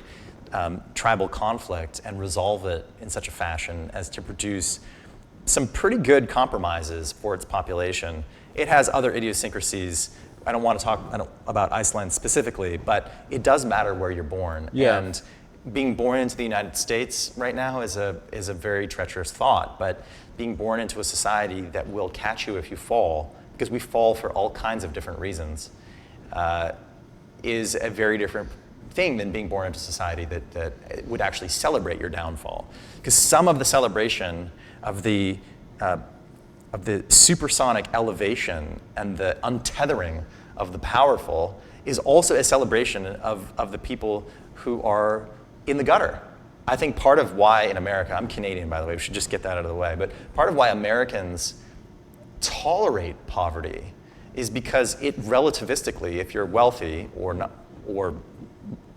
tribal conflict and resolve it in such a fashion as to produce some pretty good compromises for its population. It has other idiosyncrasies. I don't want to talk about Iceland specifically, but it does matter where you're born. Yeah. And being born into the United States right now is a very treacherous thought, but being born into a society that will catch you if you fall, because we fall for all kinds of different reasons, is a very different thing than being born into society that would actually celebrate your downfall. Because some of the celebration of the supersonic elevation and the untethering of the powerful is also a celebration of the people who are in the gutter. I think part of why in America, I'm Canadian by the way, we should just get that out of the way, but part of why Americans tolerate poverty is because it relativistically, if you're wealthy or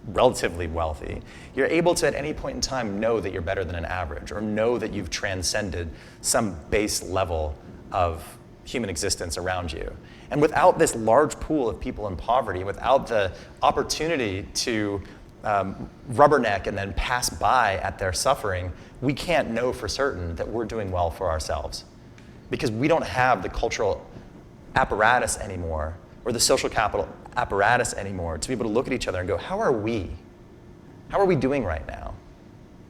relatively wealthy, you're able to at any point in time know that you're better than an average or know that you've transcended some base level of human existence around you. And without this large pool of people in poverty, without the opportunity to rubberneck and then pass by at their suffering, we can't know for certain that we're doing well for ourselves. Because we don't have the cultural apparatus anymore or the social capital apparatus anymore to be able to look at each other and go, how are we? How are we doing right now?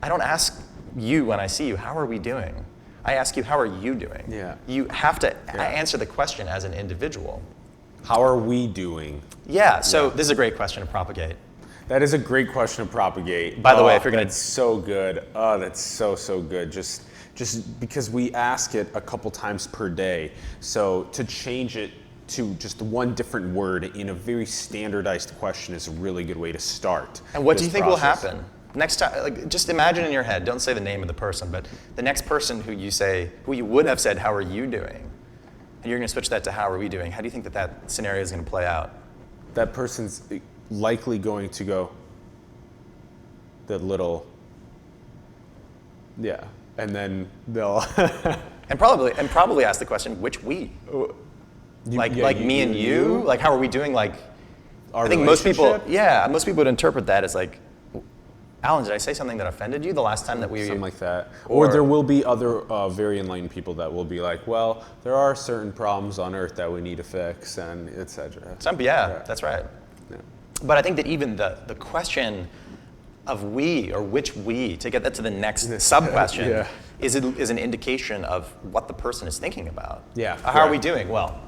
I don't ask you when I see you, how are we doing? I ask you, how are you doing? Yeah. You have to answer the question as an individual. How are we doing? Yeah, so this is a great question to propagate. That is a great question to propagate. By the way, if you're gonna... That's so good. Oh, that's so good. Just because we ask it a couple times per day. So to change it to just one different word in a very standardized question is a really good way to start. And what do you think will happen? Next time, like, just imagine in your head, don't say the name of the person, but the next person who you would have said, how are you doing? And you're gonna switch that to how are we doing? How do you think that scenario is gonna play out? That person's likely going to go, the little, yeah, and then they'll... and probably ask the question, which we? Me and you? Like, how are we doing? Like, I think most people would interpret that as like, Alan, did I say something that offended you the last time that we... Something like that. Or there will be other very enlightened people that will be like, well, there are certain problems on Earth that we need to fix, and et cetera. That's right. Yeah. But I think that even the question of we, or which we, to get that to the next sub-question, is an indication of what the person is thinking about. Yeah. How are we doing? Well,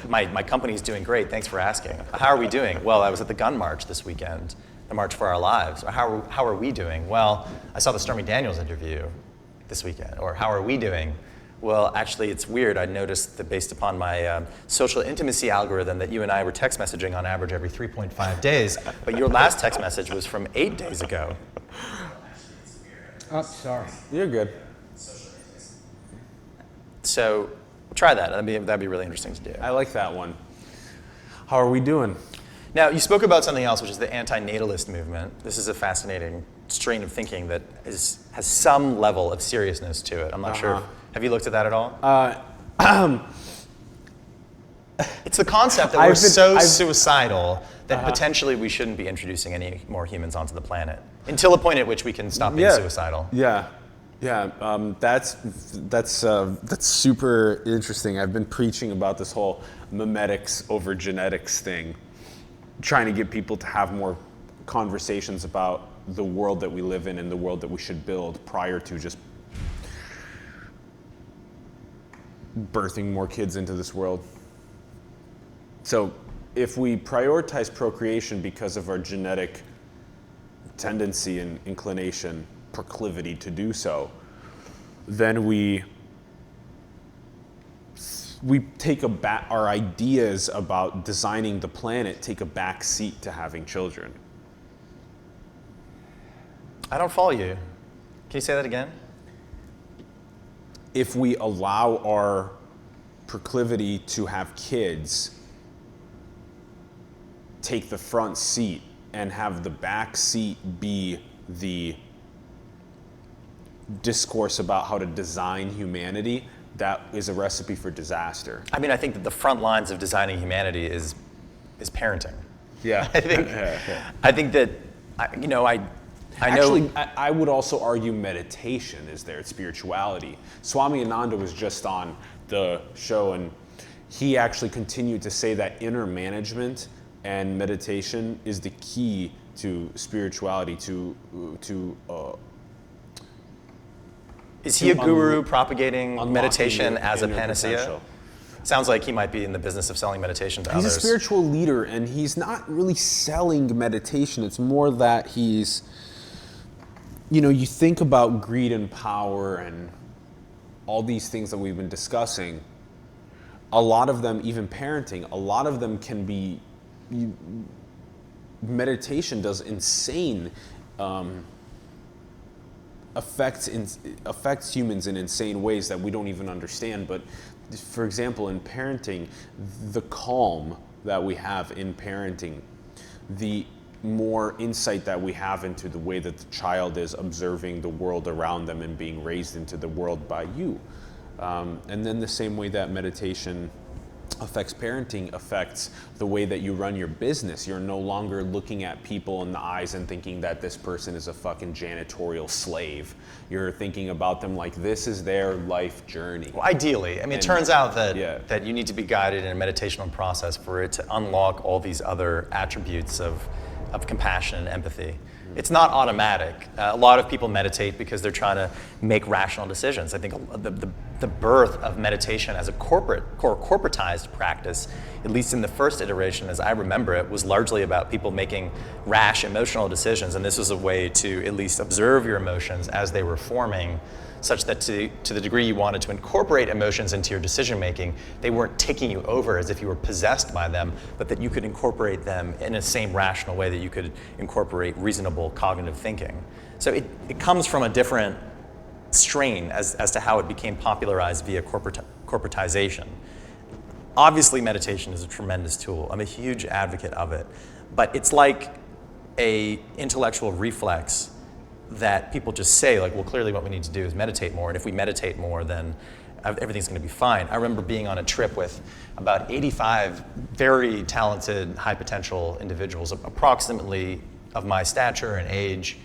my company's doing great, thanks for asking. How are we doing? Well, I was at the gun march this weekend, the March for Our Lives. Or how are we doing? Well, I saw the Stormy Daniels interview this weekend. Or how are we doing? Well, actually, it's weird. I noticed that based upon my social intimacy algorithm that you and I were text messaging on average every 3.5 days, but your last text message was from 8 days ago. Oh, sorry. You're good. So try that. That'd be really interesting to do. I like that one. How are we doing? Now, you spoke about something else, which is the anti-natalist movement. This is a fascinating strain of thinking that has some level of seriousness to it. I'm not sure. Have you looked at that at all? It's the concept that we're so suicidal that potentially we shouldn't be introducing any more humans onto the planet until a point at which we can stop being suicidal. Yeah. That's super interesting. I've been preaching about this whole memetics over genetics thing, trying to get people to have more conversations about the world that we live in and the world that we should build prior to just birthing more kids into this world. So if we prioritize procreation because of our genetic tendency and inclination, proclivity to do so, then we take our ideas about designing the planet take a back seat to having children. I don't follow you. Can you say that again? If we allow our proclivity to have kids take the front seat and have the back seat be the discourse about how to design humanity, that is a recipe for disaster. I mean, I think that the front lines of designing humanity is parenting. Yeah. I think that, Actually, I would also argue meditation is there, it's spirituality. Swami Ananda was just on the show, and he actually continued to say that inner management and meditation is the key to spirituality, Is he a guru propagating meditation as a panacea? Potential. Sounds like he might be in the business of selling meditation to others. He's a spiritual leader, and he's not really selling meditation. It's more that he's, you think about greed and power and all these things that we've been discussing. A lot of them, even parenting, a lot of them can be, meditation does insane affects humans in insane ways that we don't even understand. But for example, in parenting, the calm that we have in parenting, the more insight that we have into the way that the child is observing the world around them and being raised into the world by you. And then the same way that meditation affects parenting affects the way that you run your business. You're no longer looking at people in the eyes and thinking that this person is a fucking janitorial slave. You're thinking about them like this is their life journey. Well, ideally. I mean, it turns out that you need to be guided in a meditational process for it to unlock all these other attributes of compassion and empathy. It's not automatic. A lot of people meditate because they're trying to make rational decisions. I think the the birth of meditation as a corporatized practice, at least in the first iteration as I remember it, was largely about people making rash emotional decisions, and this was a way to at least observe your emotions as they were forming, such that to the degree you wanted to incorporate emotions into your decision making, they weren't taking you over as if you were possessed by them, but that you could incorporate them in the same rational way that you could incorporate reasonable cognitive thinking. So it comes from a different strain as to how it became popularized via corporatization. Obviously, meditation is a tremendous tool. I'm a huge advocate of it, but it's like a intellectual reflex that people just say, like, well, clearly what we need to do is meditate more, and if we meditate more, then everything's going to be fine. I remember being on a trip with about 85 very talented, high potential individuals, approximately of my stature and age.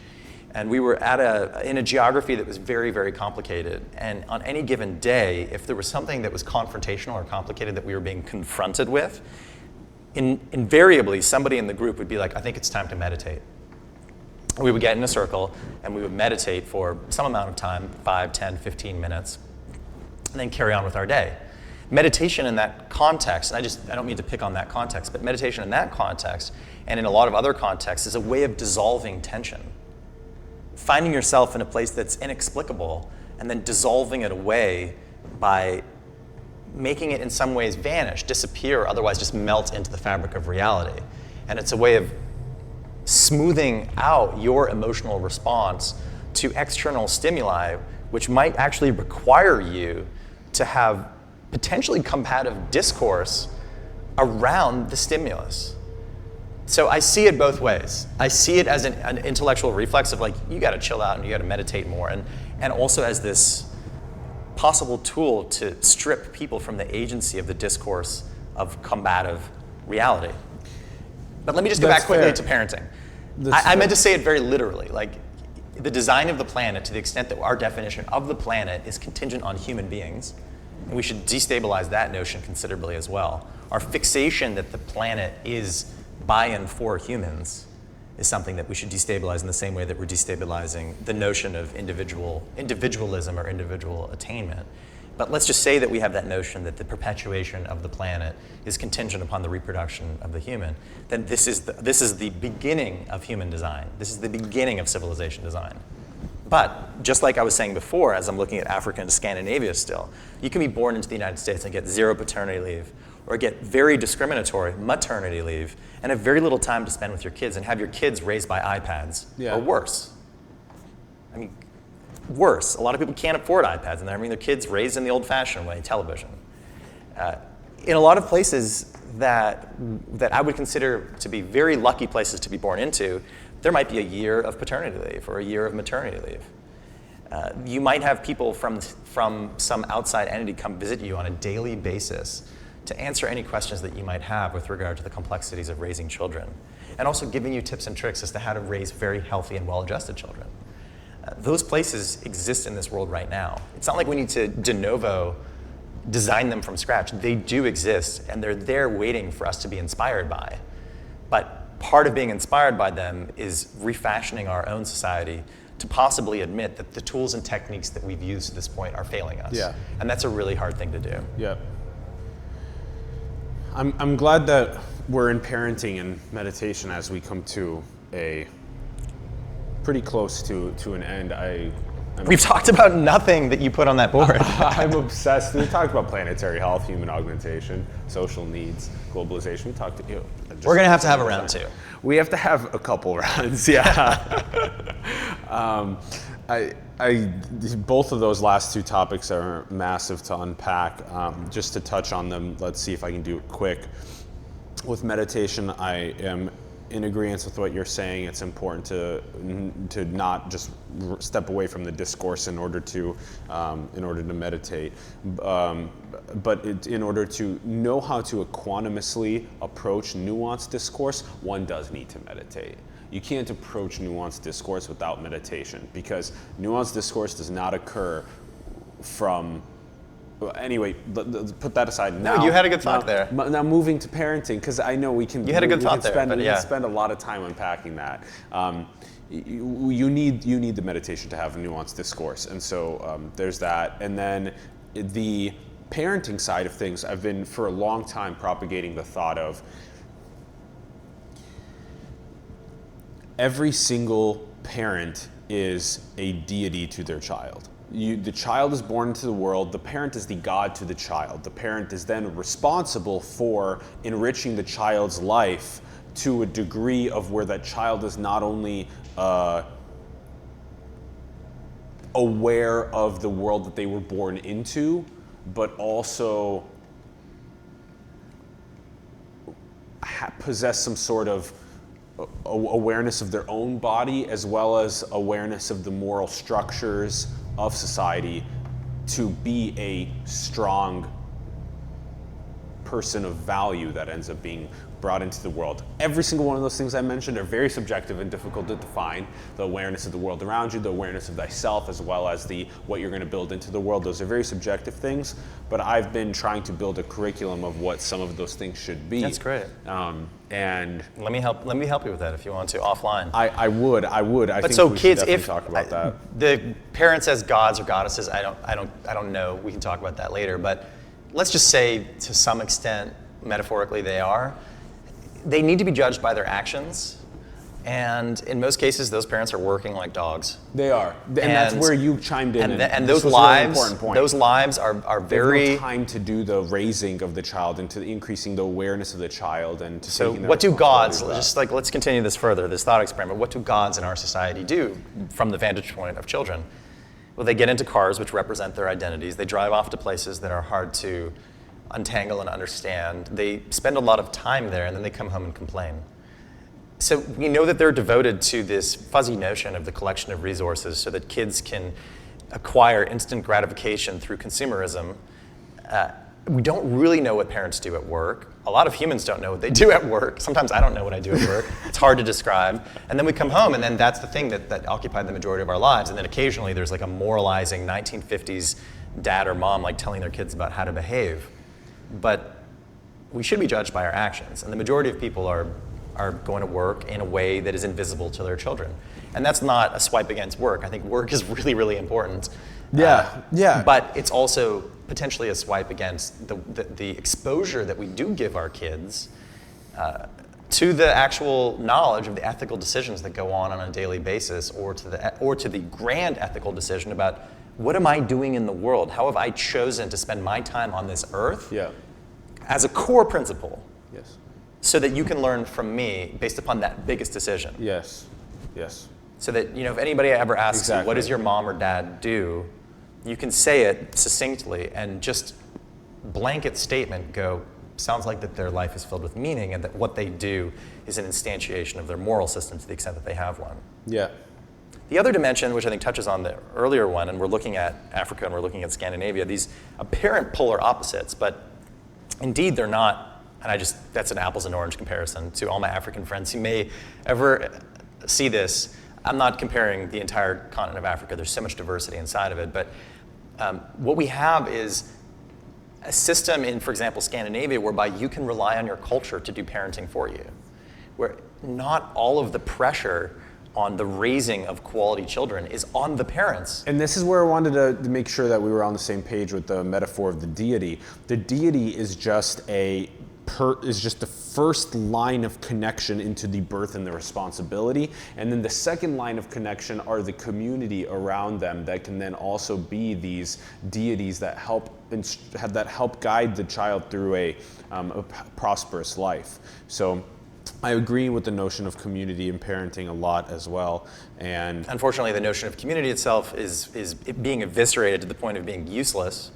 And we were in a geography that was very, very complicated. And on any given day, if there was something that was confrontational or complicated that we were being confronted with, invariably somebody in the group would be like, I think it's time to meditate. We would get in a circle and we would meditate for some amount of time, 5, 10, 15 minutes, and then carry on with our day. Meditation in that context, and I don't mean to pick on that context, but meditation in that context and in a lot of other contexts is a way of dissolving tension. Finding yourself in a place that's inexplicable and then dissolving it away by making it in some ways vanish, disappear, otherwise just melt into the fabric of reality. And it's a way of smoothing out your emotional response to external stimuli, which might actually require you to have potentially combative discourse around the stimulus. So I see it both ways. I see it as an intellectual reflex of like, you gotta chill out and you gotta meditate more, and also as this possible tool to strip people from the agency of the discourse of combative reality. But let me just go back quickly to parenting. I meant to say it very literally, like the design of the planet, to the extent that our definition of the planet is contingent on human beings, and we should destabilize that notion considerably as well. Our fixation that the planet is by and for humans is something that we should destabilize in the same way that we're destabilizing the notion of individualism or individual attainment. But let's just say that we have that notion that the perpetuation of the planet is contingent upon the reproduction of the human. Then this is the beginning of human design. This is the beginning of civilization design. But just like I was saying before, as I'm looking at Africa and Scandinavia still, you can be born into the United States and get 0 paternity leave, or get very discriminatory maternity leave, and have very little time to spend with your kids, and have your kids raised by iPads, or worse. I mean, worse. A lot of people can't afford iPads, and they're having their kids raised in the old-fashioned way, television. In a lot of places that I would consider to be very lucky places to be born into, there might be a year of paternity leave or a year of maternity leave. You might have people from some outside entity come visit you on a daily basis to answer any questions that you might have with regard to the complexities of raising children, and also giving you tips and tricks as to how to raise very healthy and well-adjusted children. Those places exist in this world right now. It's not like we need to de novo design them from scratch. They do exist, and they're there waiting for us to be inspired by. But part of being inspired by them is refashioning our own society to possibly admit that the tools and techniques that we've used to this point are failing us. Yeah. And that's a really hard thing to do. Yeah. I'm glad that we're in parenting and meditation as we come to a pretty close to an end. We've talked about nothing that you put on that board. I'm obsessed. We talked about planetary health, human augmentation, social needs, globalization. We talked to you. We're going to have a round 2. We have to have a couple rounds, yeah. Both of those last 2 topics are massive to unpack. Just to touch on them, let's see if I can do it quick. With meditation, I am in agreement with what you're saying. It's important to not just step away from the discourse in order to meditate, but in order to know how to equanimously approach nuanced discourse, one does need to meditate. You can't approach nuanced discourse without meditation, because nuanced discourse does not occur from. Anyway, put that aside. Now, you had a good thought there. Now moving to parenting, because I know we can. You had a good thought there, we can spend a lot of time unpacking that. You need the meditation to have a nuanced discourse, and so there's that. And then the parenting side of things, I've been for a long time propagating the thought of every single parent is a deity to their child. The child is born into the world, the parent is the God to the child. The parent is then responsible for enriching the child's life to a degree of where that child is not only aware of the world that they were born into, but also possess some sort of awareness of their own body, as well as awareness of the moral structures of society, to be a strong person of value that ends up being brought into the world. Every single one of those things I mentioned are very subjective and difficult to define. The awareness of the world around you, the awareness of thyself, as well as what you're going to build into the world. Those are very subjective things, but I've been trying to build a curriculum of what some of those things should be. That's great. And let me help you with that if you want to offline. I would. I But think so we kids, should definitely if talk about that. the parents as gods or goddesses, I don't know. We can talk about that later. But let's just say, to some extent, metaphorically, they need to be judged by their actions. And in most cases, those parents are working like dogs. They are, and that's where you chimed in. And this those was a really lives, important point. those lives are very. There's no time to do the raising of the child and to increasing the awareness of the child and to So taking their what do gods, responsibility for that. let's continue this further, this thought experiment. What do gods in our society do from the vantage point of children? Well, they get into cars which represent their identities. They drive off to places that are hard to untangle and understand. They spend a lot of time there, and then they come home and complain. So we know that they're devoted to this fuzzy notion of the collection of resources so that kids can acquire instant gratification through consumerism. We don't really know what parents do at work. A lot of humans don't know what they do at work. Sometimes I don't know what I do at work. It's hard to describe. And then we come home, and then that's the thing that occupied the majority of our lives. And then occasionally there's like a moralizing 1950s dad or mom like telling their kids about how to behave. But we should be judged by our actions. And the majority of people are going to work in a way that is invisible to their children. And that's not a swipe against work. I think work is really, really important. Yeah. But it's also potentially a swipe against the exposure that we do give our kids to the actual knowledge of the ethical decisions that go on a daily basis, or to the grand ethical decision about what am I doing in the world? How have I chosen to spend my time on this earth? Yeah. As a core principle. Yes. So that you can learn from me based upon that biggest decision. Yes. So that, if anybody ever asks you, what does your mom or dad do? You can say it succinctly and just blanket statement go, sounds like that their life is filled with meaning and that what they do is an instantiation of their moral system to the extent that they have one. Yeah. The other dimension, which I think touches on the earlier one, and we're looking at Africa and we're looking at Scandinavia, these apparent polar opposites, but indeed they're not. And that's an apples and orange comparison to all my African friends who may ever see this. I'm not comparing the entire continent of Africa. There's so much diversity inside of it. But what we have is a system in, for example, Scandinavia, whereby you can rely on your culture to do parenting for you, where not all of the pressure on the raising of quality children is on the parents. And this is where I wanted to make sure that we were on the same page with the metaphor of the deity. The deity is just the first line of connection into the birth and the responsibility, and then the second line of connection are the community around them that can then also be these deities that help guide the child through a prosperous life. So I agree with the notion of community and parenting a lot as well. And unfortunately, the notion of community itself is being eviscerated to the point of being useless.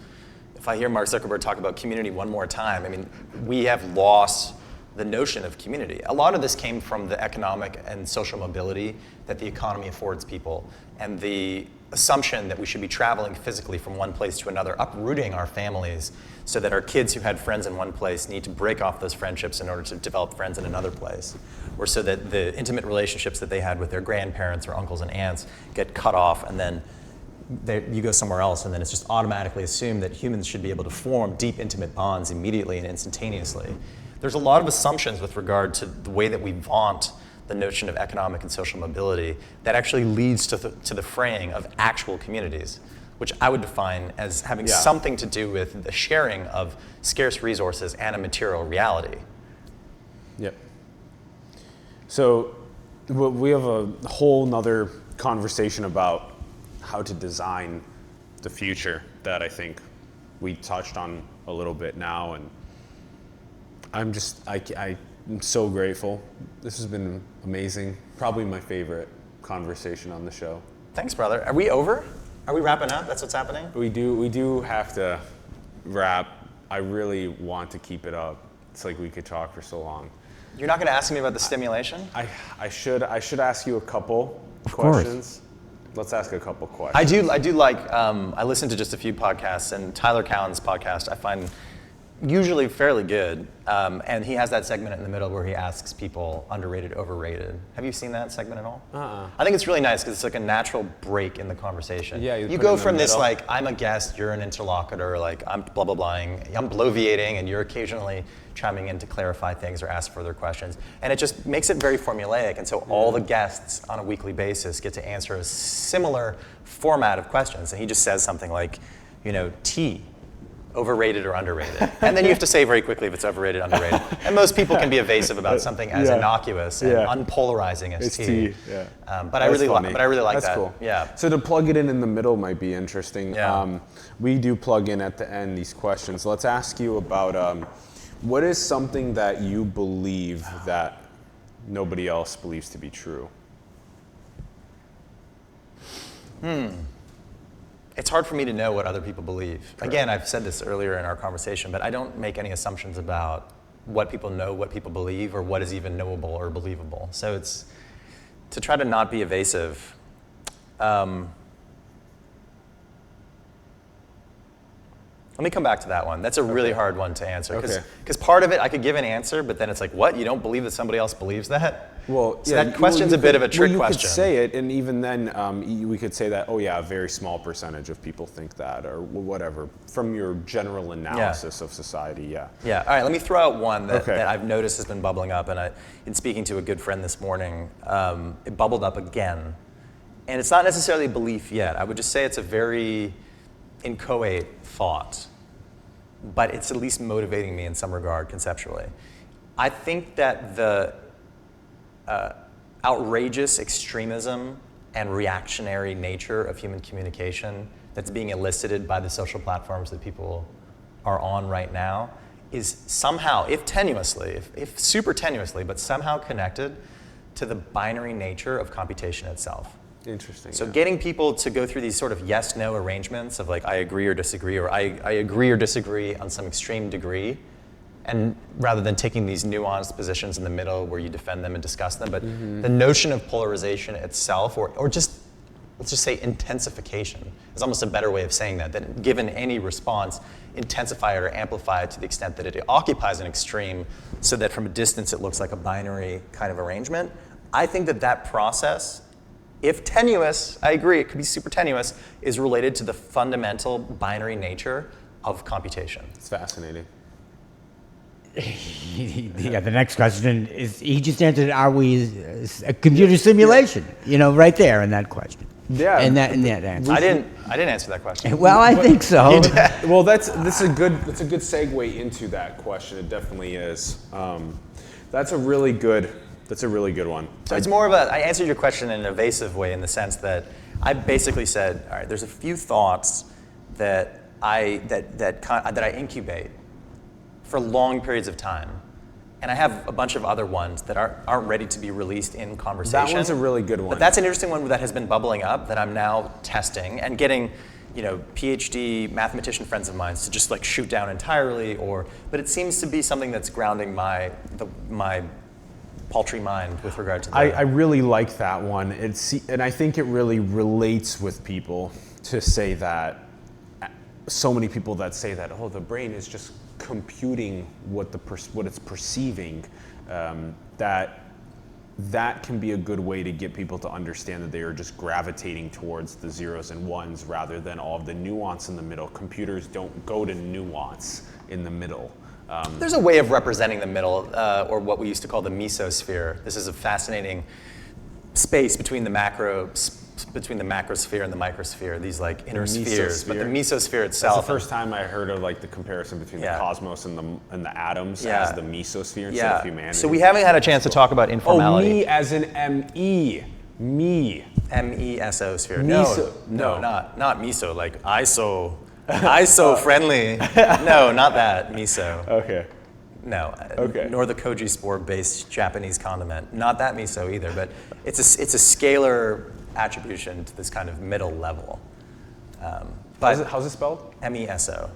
If I hear Mark Zuckerberg talk about community one more time, we have lost the notion of community. A lot of this came from the economic and social mobility that the economy affords people, and the assumption that we should be traveling physically from one place to another, uprooting our families so that our kids who had friends in one place need to break off those friendships in order to develop friends in another place, or so that the intimate relationships that they had with their grandparents or uncles and aunts get cut off, and then you go somewhere else, and then it's just automatically assumed that humans should be able to form deep, intimate bonds immediately and instantaneously. There's a lot of assumptions with regard to the way that we vaunt the notion of economic and social mobility that actually leads to the fraying of actual communities, which I would define as having Yeah. something to do with the sharing of scarce resources and a material reality. Yep. So we have a whole nother conversation about how to design the future that I think we touched on a little bit now, and I'm so grateful. This has been amazing. Probably my favorite conversation on the show. Thanks, brother. Are we over? Are we wrapping up? That's what's happening? We do have to wrap. I really want to keep it up. It's like we could talk for so long. You're not going to ask me about the stimulation? I should ask you a couple course. questions. Let's ask a couple questions. I do like, I listen to just a few podcasts, and Tyler Cowen's podcast I find usually fairly good, and he has that segment in the middle where he asks people underrated, overrated. Have you seen that segment at all? I think it's really nice because it's like a natural break in the conversation. Yeah, you you put go it in the from this middle. like, I'm a guest, you're an interlocutor, like I'm blah blah blahing, I'm bloviating, and you're occasionally chiming in to clarify things or ask further questions. And it just makes it very formulaic, and so all the guests on a weekly basis get to answer a similar format of questions. And he just says something like, tea, overrated or underrated? And then you have to say very quickly if it's overrated, underrated. And most people can be evasive about something as innocuous and unpolarizing as It's tea. yeah. But I really like That's that. cool. Yeah. So to plug it in the middle might be interesting. Yeah. We do plug in at the end these questions. Let's ask you about what is something that you believe that nobody else believes to be true? It's hard for me to know what other people believe. Again, I've said this earlier in our conversation, but I don't make any assumptions about what people know, what people believe, or what is even knowable or believable. So it's to try to not be evasive. Let me come back to that one. That's a really hard one to answer. Because part of it, I could give an answer, but then it's like, what? You don't believe that somebody else believes that? Well, So that question's a bit of a trick question. You could say it, and even then, we could say that, a very small percentage of people think that, or whatever, from your general analysis of society, Yeah, all right, let me throw out one that I've noticed has been bubbling up, and in speaking to a good friend this morning, it bubbled up again. And it's not necessarily a belief yet. I would just say it's a very inchoate thought, but it's at least motivating me in some regard conceptually. I think that the outrageous extremism and reactionary nature of human communication that's being elicited by the social platforms that people are on right now is somehow, if tenuously, if super tenuously, but somehow connected to the binary nature of computation itself. Interesting. So getting people to go through these sort of yes-no arrangements of like, I agree or disagree, or I agree or disagree on some extreme degree, and rather than taking these nuanced positions in the middle where you defend them and discuss them, but the notion of polarization itself, or just, let's just say intensification, is almost a better way of saying that given any response, intensify it or amplify it to the extent that it occupies an extreme so that from a distance it looks like a binary kind of arrangement. I think that process, if tenuous, I agree, it could be super tenuous, is related to the fundamental binary nature of computation. It's fascinating. Yeah, the next question is, he just answered, are we a computer simulation? Right there in that question. Yeah. In that answer. I didn't answer that question. Well, I think so. Well, that's a good segue into that question. It definitely is. That's a really good one. So it's more of I answered your question in an evasive way in the sense that I basically said, all right, there's a few thoughts that I incubate for long periods of time. And I have a bunch of other ones that aren't ready to be released in conversation. That one's a really good one. But that's an interesting one that has been bubbling up that I'm now testing and getting, PhD mathematician friends of mine to just like shoot down entirely, but it seems to be something that's grounding my paltry mind with regard to that. I really like that one. And I think it really relates with people to say that, so many people that say that, the brain is just computing what it's perceiving, that can be a good way to get people to understand that they are just gravitating towards the zeros and ones rather than all of the nuance in the middle. Computers don't go to nuance in the middle. There's a way of representing the middle, or what we used to call the mesosphere. This is a fascinating space between the macro between the macrosphere and the microsphere, these like inner spheres, but the Mesosphere. mesosphere itself. That's the first time I heard of like the comparison between the cosmos and the atoms Yeah. as the mesosphere instead of humanity. So we haven't had a chance to talk about informality. Oh, me as in M-E. Me. M-E-S-O sphere. Meso. No, not miso, like ISO friendly. No, not that, miso. Okay. No, Okay. nor the koji spore-based Japanese condiment. Not that miso either, but it's a scalar attribution to this kind of middle level. How's it spelled? M-E-S-O.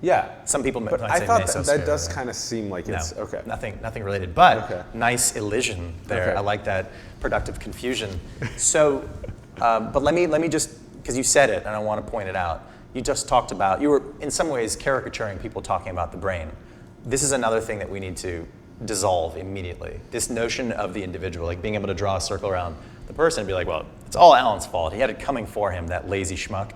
Yeah. Some people But might I say thought mesosphere. that does kind of seem like No, it's okay. nothing related, but Okay. nice elision there. Okay. I like that productive confusion. So, but let me just, because you said it and I want to point it out, you just talked about, you were in some ways caricaturing people talking about the brain. This is another thing that we need to dissolve immediately. This notion of the individual, like being able to draw a circle around the person and be like, well, it's all Alan's fault. He had it coming for him, that lazy schmuck.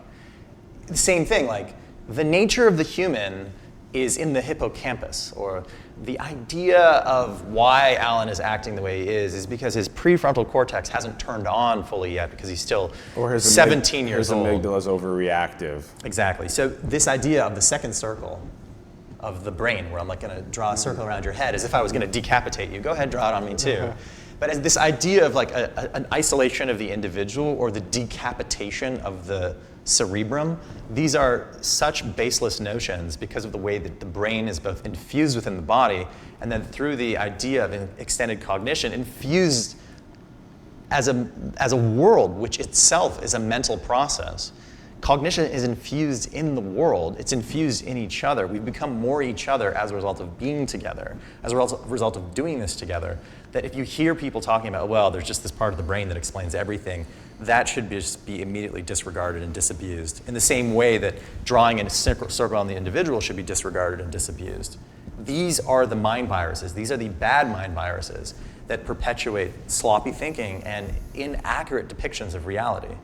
The same thing, like the nature of the human is in the hippocampus, or the idea of why Alan is acting the way he is because his prefrontal cortex hasn't turned on fully yet because he's still 17 years old. His amygdala's overreactive. Exactly. So this idea of the second circle of the brain, where I'm like going to draw a circle around your head as if I was going to decapitate you. Go ahead, draw it on me too. But as this idea of like an isolation of the individual or the decapitation of the cerebrum, these are such baseless notions because of the way that the brain is both infused within the body and then through the idea of extended cognition infused as a world which itself is a mental process. Cognition is infused in the world. It's infused in each other. We've become more each other as a result of being together, as a result of doing this together. That if you hear people talking about, well, there's just this part of the brain that explains everything, that should just be immediately disregarded and disabused. In the same way that drawing a circle on the individual should be disregarded and disabused. These are the mind viruses. These are the bad mind viruses that perpetuate sloppy thinking and inaccurate depictions of reality.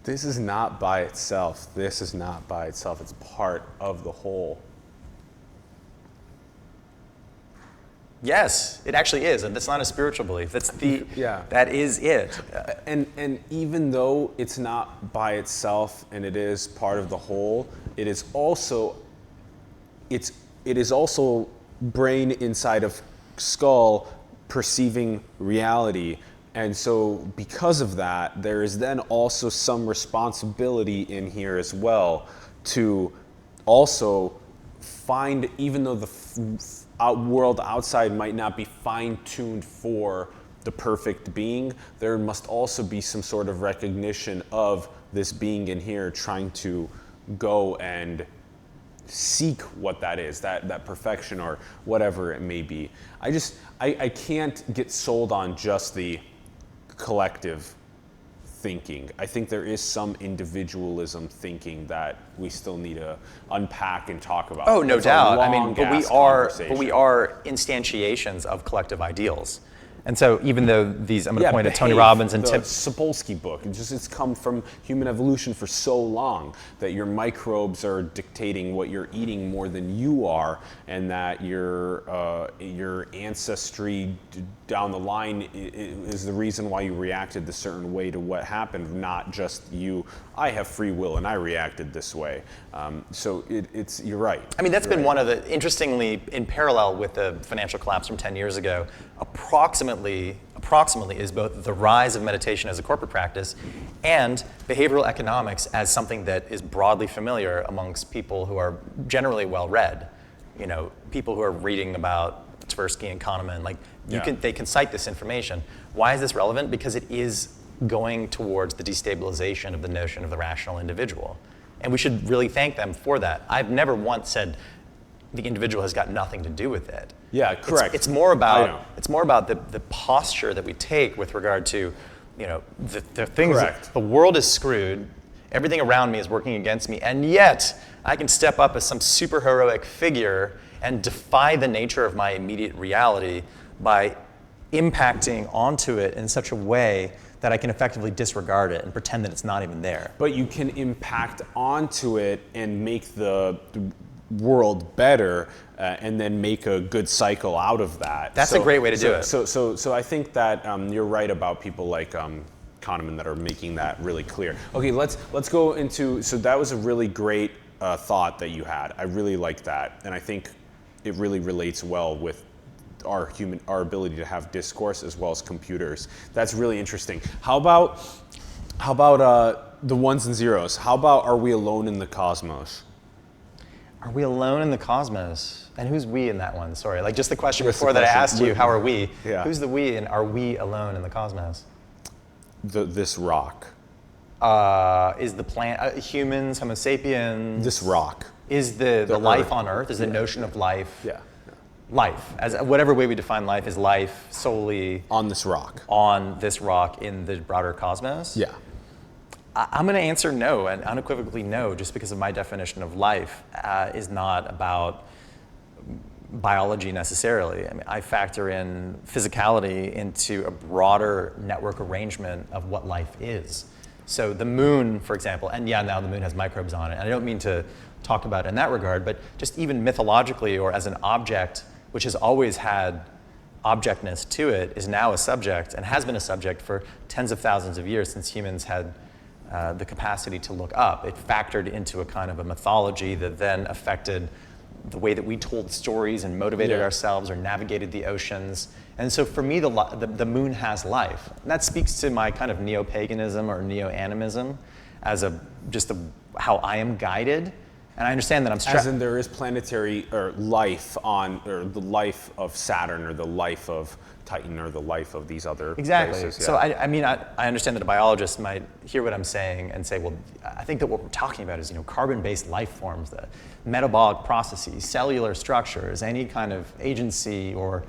This is not by itself. This is not by itself. It's part of the whole. Yes, it actually is, and that's not a spiritual belief. That's Yeah. That is it. And even though it's not by itself and it is part of the whole, it is also brain inside of skull perceiving reality. And so because of that, there is then also some responsibility in here as well to also find, even though the world outside might not be fine-tuned for the perfect being, there must also be some sort of recognition of this being in here trying to go and seek what that is, that perfection or whatever it may be. I can't get sold on just the collective thinking. I think there is some individualism thinking that we still need to unpack and talk about. Oh, no It's a doubt. I mean, but long-ass we are instantiations of collective ideals. And so even though these, I'm going to point to Tony Behave, Robbins and the Tim. Sapolsky book. It's come from human evolution for so long that your microbes are dictating what you're eating more than you are, and that your ancestry down the line is the reason why you reacted this certain way to what happened, not just you. I have free will and I reacted this way. So you're right. I mean, that's been one of the, interestingly, in parallel with the financial collapse from 10 years ago, approximately is both the rise of meditation as a corporate practice and behavioral economics as something that is broadly familiar amongst people who are generally well-read. You know, people who are reading about Tversky and Kahneman, like they can cite this information. Why is this relevant? Because it is going towards the destabilization of the notion of the rational individual. And we should really thank them for that. I've never once said the individual has got nothing to do with it. Yeah, correct. It's more about the posture that we take with regard to, you know, the things. Correct. The world is screwed. Everything around me is working against me, and yet I can step up as some superheroic figure and defy the nature of my immediate reality by impacting onto it in such a way that I can effectively disregard it and pretend that it's not even there. But you can impact onto it and make the world better and then make a good cycle out of that. That's a great way to do it. So I think that you're right about people like Kahneman that are making that really clear. Okay, let's go into, so that was a really great thought that you had. I really like that, and I think it really relates well with our ability to have discourse as well as computers. That's really interesting. How about the ones and zeros? How about, are we alone in the cosmos? Are we alone in the cosmos? And who's we in that one? Sorry, like just the question before that I asked you, how are we? Yeah. Who's the we, and are we alone in the cosmos? This rock. Is the plant, humans, Homo sapiens? This rock. Is the life on Earth, is the notion of life? Yeah. Life, as whatever way we define life, is life solely On this rock. on this rock in the broader cosmos? Yeah. I'm going to answer no, and unequivocally no, just because of my definition of life is not about biology necessarily. I mean, I factor in physicality into a broader network arrangement of what life is. So the moon, for example, and yeah, now the moon has microbes on it, and I don't mean to talk about it in that regard, but just even mythologically or as an object, which has always had objectness to it, is now a subject and has been a subject for tens of thousands of years since humans had the capacity to look up. It factored into a kind of a mythology that then affected the way that we told stories and motivated ourselves or navigated the oceans. And so for me, the moon has life. And that speaks to my kind of neo-paganism or neo-animism as how I am guided. And I understand that I'm As in there is planetary or life on, or the life of Saturn or the life of Titan or the life of these other Exactly. places. Yeah. So I mean, I understand that a biologist might hear what I'm saying and say, well, I think that what we're talking about is, carbon-based life forms, the metabolic processes, cellular structures, any kind of agency or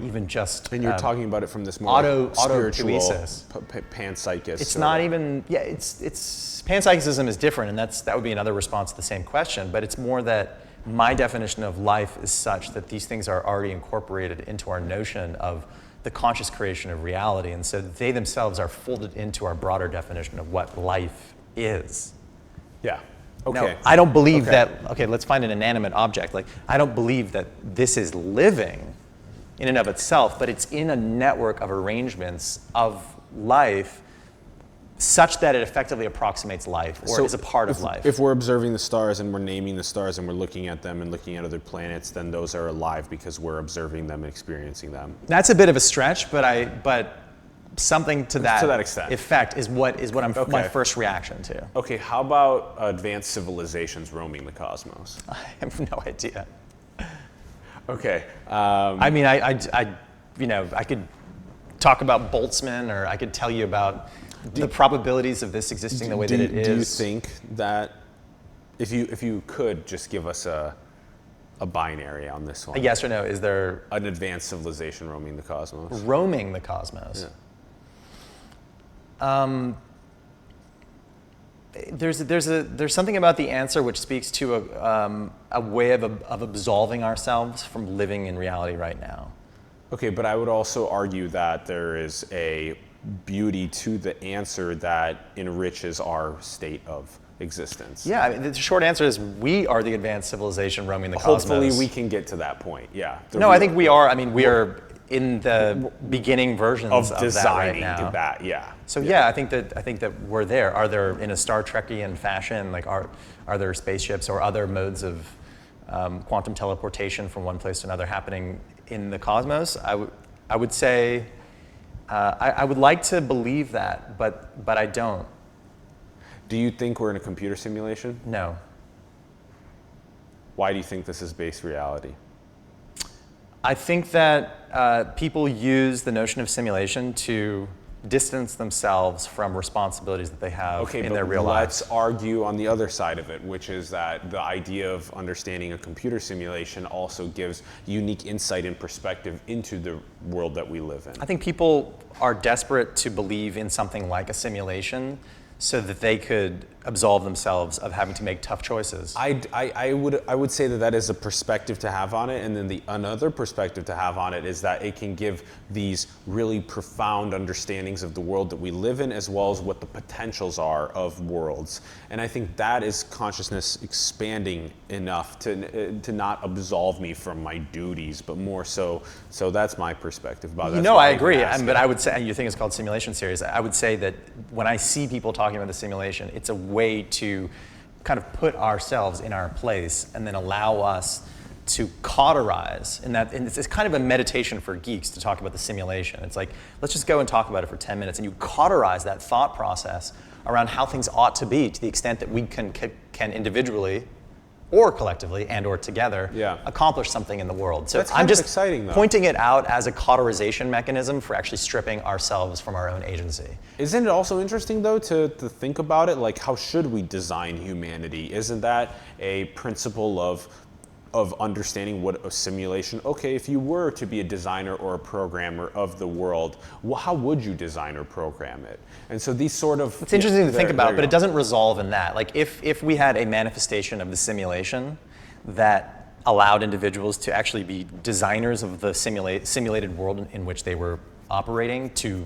even just. And you're talking about it from this more spiritual autopoiesis. Panpsychist. It's not even, it's panpsychism is different, and that would be another response to the same question, but it's more that my definition of life is such that these things are already incorporated into our notion of the conscious creation of reality, and so they themselves are folded into our broader definition of what life is. Yeah. Okay. Now, I don't believe that, let's find an inanimate object. Like, I don't believe that this is living in and of itself, but it's in a network of arrangements of life such that it effectively approximates life or is a part of life. If we're observing the stars and we're naming the stars and we're looking at them and looking at other planets, then those are alive because we're observing them and experiencing them. That's a bit of a stretch, but something to that extent effect is what I'm my first reaction to. Okay, how about advanced civilizations roaming the cosmos? I have no idea. Okay. I mean, I could talk about Boltzmann, or I could tell you about the probabilities of this existing the way that it is. Do you think that if you could just give us a binary on this one? A yes or no? Is there an advanced civilization roaming the cosmos? Roaming the cosmos. Yeah. There's something about the answer which speaks to a way of absolving ourselves from living in reality right now. Okay, but I would also argue that there is a beauty to the answer that enriches our state of existence. Yeah, I mean, the short answer is we are the advanced civilization roaming the cosmos. Hopefully we can get to that point, yeah. I think we are. I mean, we are in the beginning versions of designing that right now. that, yeah. So yeah, I think that we're there. Are there, in a Star Trekian fashion, like are there spaceships or other modes of quantum teleportation from one place to another happening in the cosmos? I would say I would like to believe that, but I don't. Do you think we're in a computer simulation? No. Why do you think this is base reality? I think that people use the notion of simulation to distance themselves from responsibilities that they have in their real lives. Let's argue on the other side of it, which is that the idea of understanding a computer simulation also gives unique insight and perspective into the world that we live in. I think people are desperate to believe in something like a simulation so that they could absolve themselves of having to make tough choices. I would say that is a perspective to have on it, and then the another perspective to have on it is that it can give these really profound understandings of the world that we live in, as well as what the potentials are of worlds. And I think that is consciousness expanding enough to not absolve me from my duties, but more so. So that's my perspective about it. I agree. But I would say, you think it's called simulation series. I would say that when I see people talking about the simulation, it's a way to kind of put ourselves in our place and then allow us to cauterize in that. And it's kind of a meditation for geeks to talk about the simulation. It's like, let's just go and talk about it for 10 minutes, and you cauterize that thought process around how things ought to be to the extent that we can individually or collectively and or together accomplish something in the world. So That's I'm just exciting, though. Pointing it out as a cauterization mechanism for actually stripping ourselves from our own agency. Isn't it also interesting, though, to think about it, like how should we design humanity? Isn't that a principle of understanding what a simulation, okay, if you were to be a designer or a programmer of the world, how would you design or program it? And so these sort of... It's interesting to think about, but it doesn't resolve in that. Like if we had a manifestation of the simulation that allowed individuals to actually be designers of the simulated world in which they were operating, to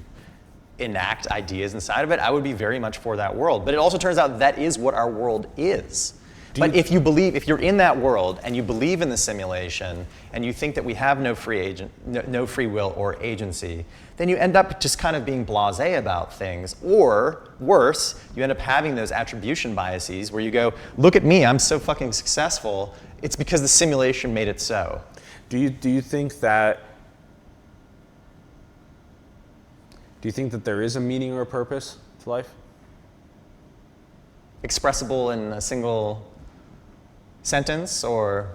enact ideas inside of it, I would be very much for that world. But it also turns out that is what our world is. But if you're in that world and you believe in the simulation and you think that we have no free will or agency, then you end up just kind of being blasé about things. Or worse, you end up having those attribution biases where you go, look at me, I'm so fucking successful. It's because the simulation made it so. Do you think that there is a meaning or a purpose to life? Expressible in a single sentence, or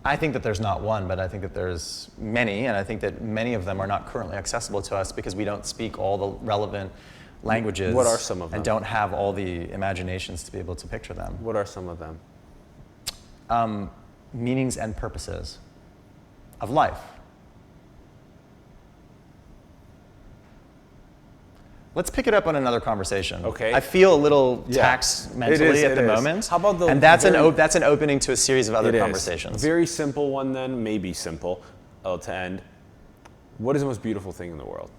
I think that there's not one, but I think that there's many, and I think that many of them are not currently accessible to us because we don't speak all the relevant languages. What are some of them? And don't have all the imaginations to be able to picture them. What are some of them? Meanings and purposes of life. Let's pick it up on another conversation. Okay. I feel a little taxed mentally at the moment. How about and that's an opening to a series of other conversations. Very simple one then, maybe simple to end. What is the most beautiful thing in the world?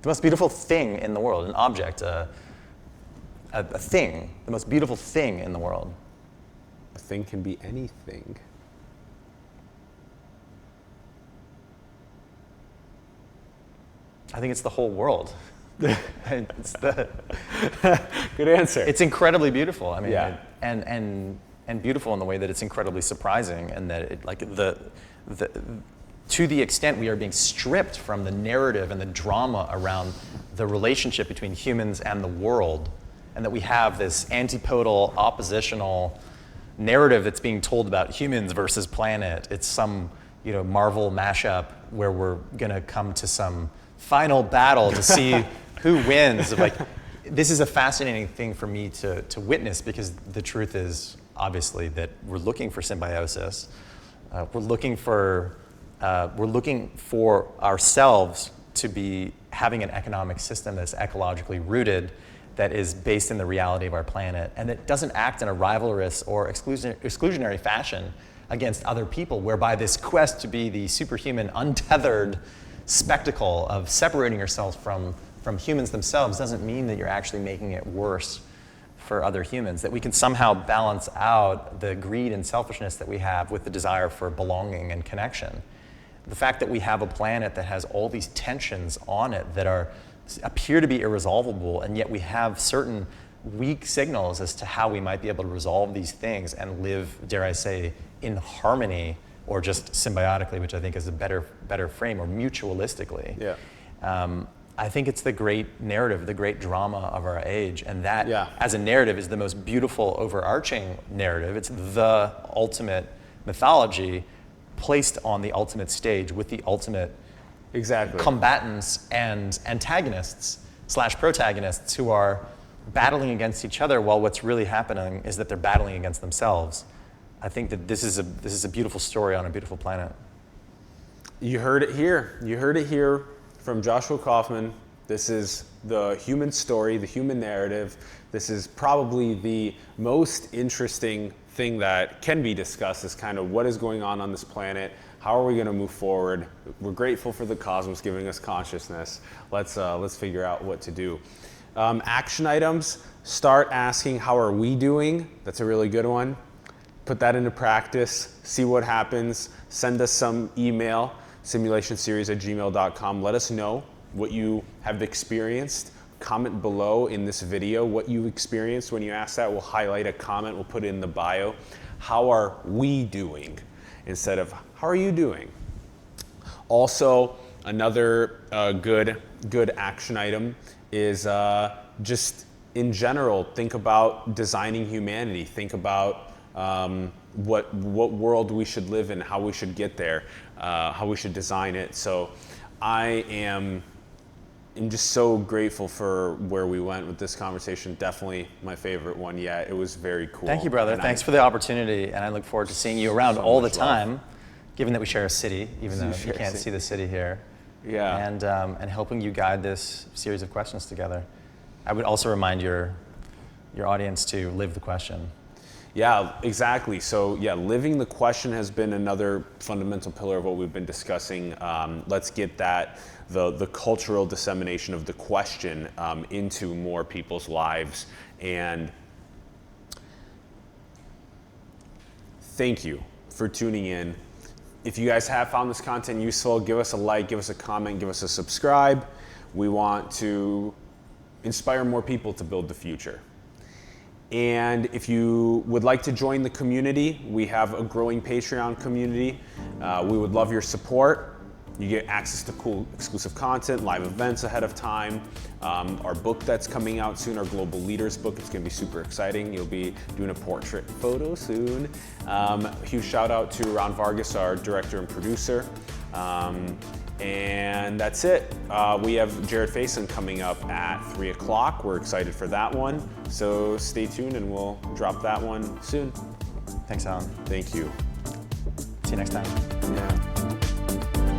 The most beautiful thing in the world, an object, a thing, the most beautiful thing in the world. A thing can be anything. I think it's the whole world. It's Good answer. It's incredibly beautiful. I mean, and beautiful in the way that it's incredibly surprising, and that to the extent we are being stripped from the narrative and the drama around the relationship between humans and the world, and that we have this antipodal, oppositional narrative that's being told about humans versus planet. It's some Marvel mashup where we're gonna come to some final battle to see who wins. This is a fascinating thing for me to witness, because the truth is obviously that we're looking for symbiosis. We're looking for ourselves to be having an economic system that's ecologically rooted, that is based in the reality of our planet, and that doesn't act in a rivalrous or exclusionary fashion against other people, whereby this quest to be the superhuman, untethered spectacle of separating yourself from humans themselves doesn't mean that you're actually making it worse for other humans, that we can somehow balance out the greed and selfishness that we have with the desire for belonging and connection. The fact that we have a planet that has all these tensions on it that appear to be irresolvable, and yet we have certain weak signals as to how we might be able to resolve these things and live, dare I say, in harmony, or just symbiotically, which I think is a better frame, or mutualistically. Yeah. I think it's the great narrative, the great drama of our age, and that as a narrative is the most beautiful overarching narrative. It's the ultimate mythology placed on the ultimate stage with the ultimate combatants and antagonists / protagonists who are battling against each other, while what's really happening is that they're battling against themselves. I think that this is a beautiful story on a beautiful planet. You heard it here. You heard it here from Joshua Kauffman This is the human story, the human narrative. This is probably the most interesting thing that can be discussed, is kind of what is going on this planet. How are we going to move forward? We're grateful for the cosmos giving us consciousness. Let's figure out what to do. Action items, start asking, how are we doing? That's a really good one. Put that into practice, see what happens. Send us some email, simulationseries@gmail.com. Let us know what you have experienced. Comment below in this video what you experienced when you ask that. We'll highlight a comment, we'll put it in the bio. How are we doing? Instead of, how are you doing? Also, another good action item is just in general, think about designing humanity. Think about what world we should live in, how we should get there, how we should design it. So I'm just so grateful for where we went with this conversation. Definitely my favorite one yet. It was very cool. Thank you, brother. And Thanks for the opportunity, and I look forward to seeing you around So all the much love. time, given that we share a city, even though share you a can't city. see the city here. Yeah. And helping you guide this series of questions together. I would also remind your audience to live the question. Yeah, exactly. So yeah, living the question has been another fundamental pillar of what we've been discussing. Let's get the cultural dissemination of the question into more people's lives. And thank you for tuning in. If you guys have found this content useful, give us a like, give us a comment, give us a subscribe. We want to inspire more people to build the future. And if you would like to join the community, we have a growing Patreon community. We would love your support. You get access to cool exclusive content, live events ahead of time. Our book that's coming out soon, our Global Leaders book, it's gonna be super exciting. You'll be doing a portrait photo soon. Huge shout out to Ron Vargas, our director and producer. And that's it. We have Jared Faison coming up at 3 o'clock. We're excited for that one. So stay tuned and we'll drop that one soon. Thanks, Alan. Thank you. See you next time. Yeah.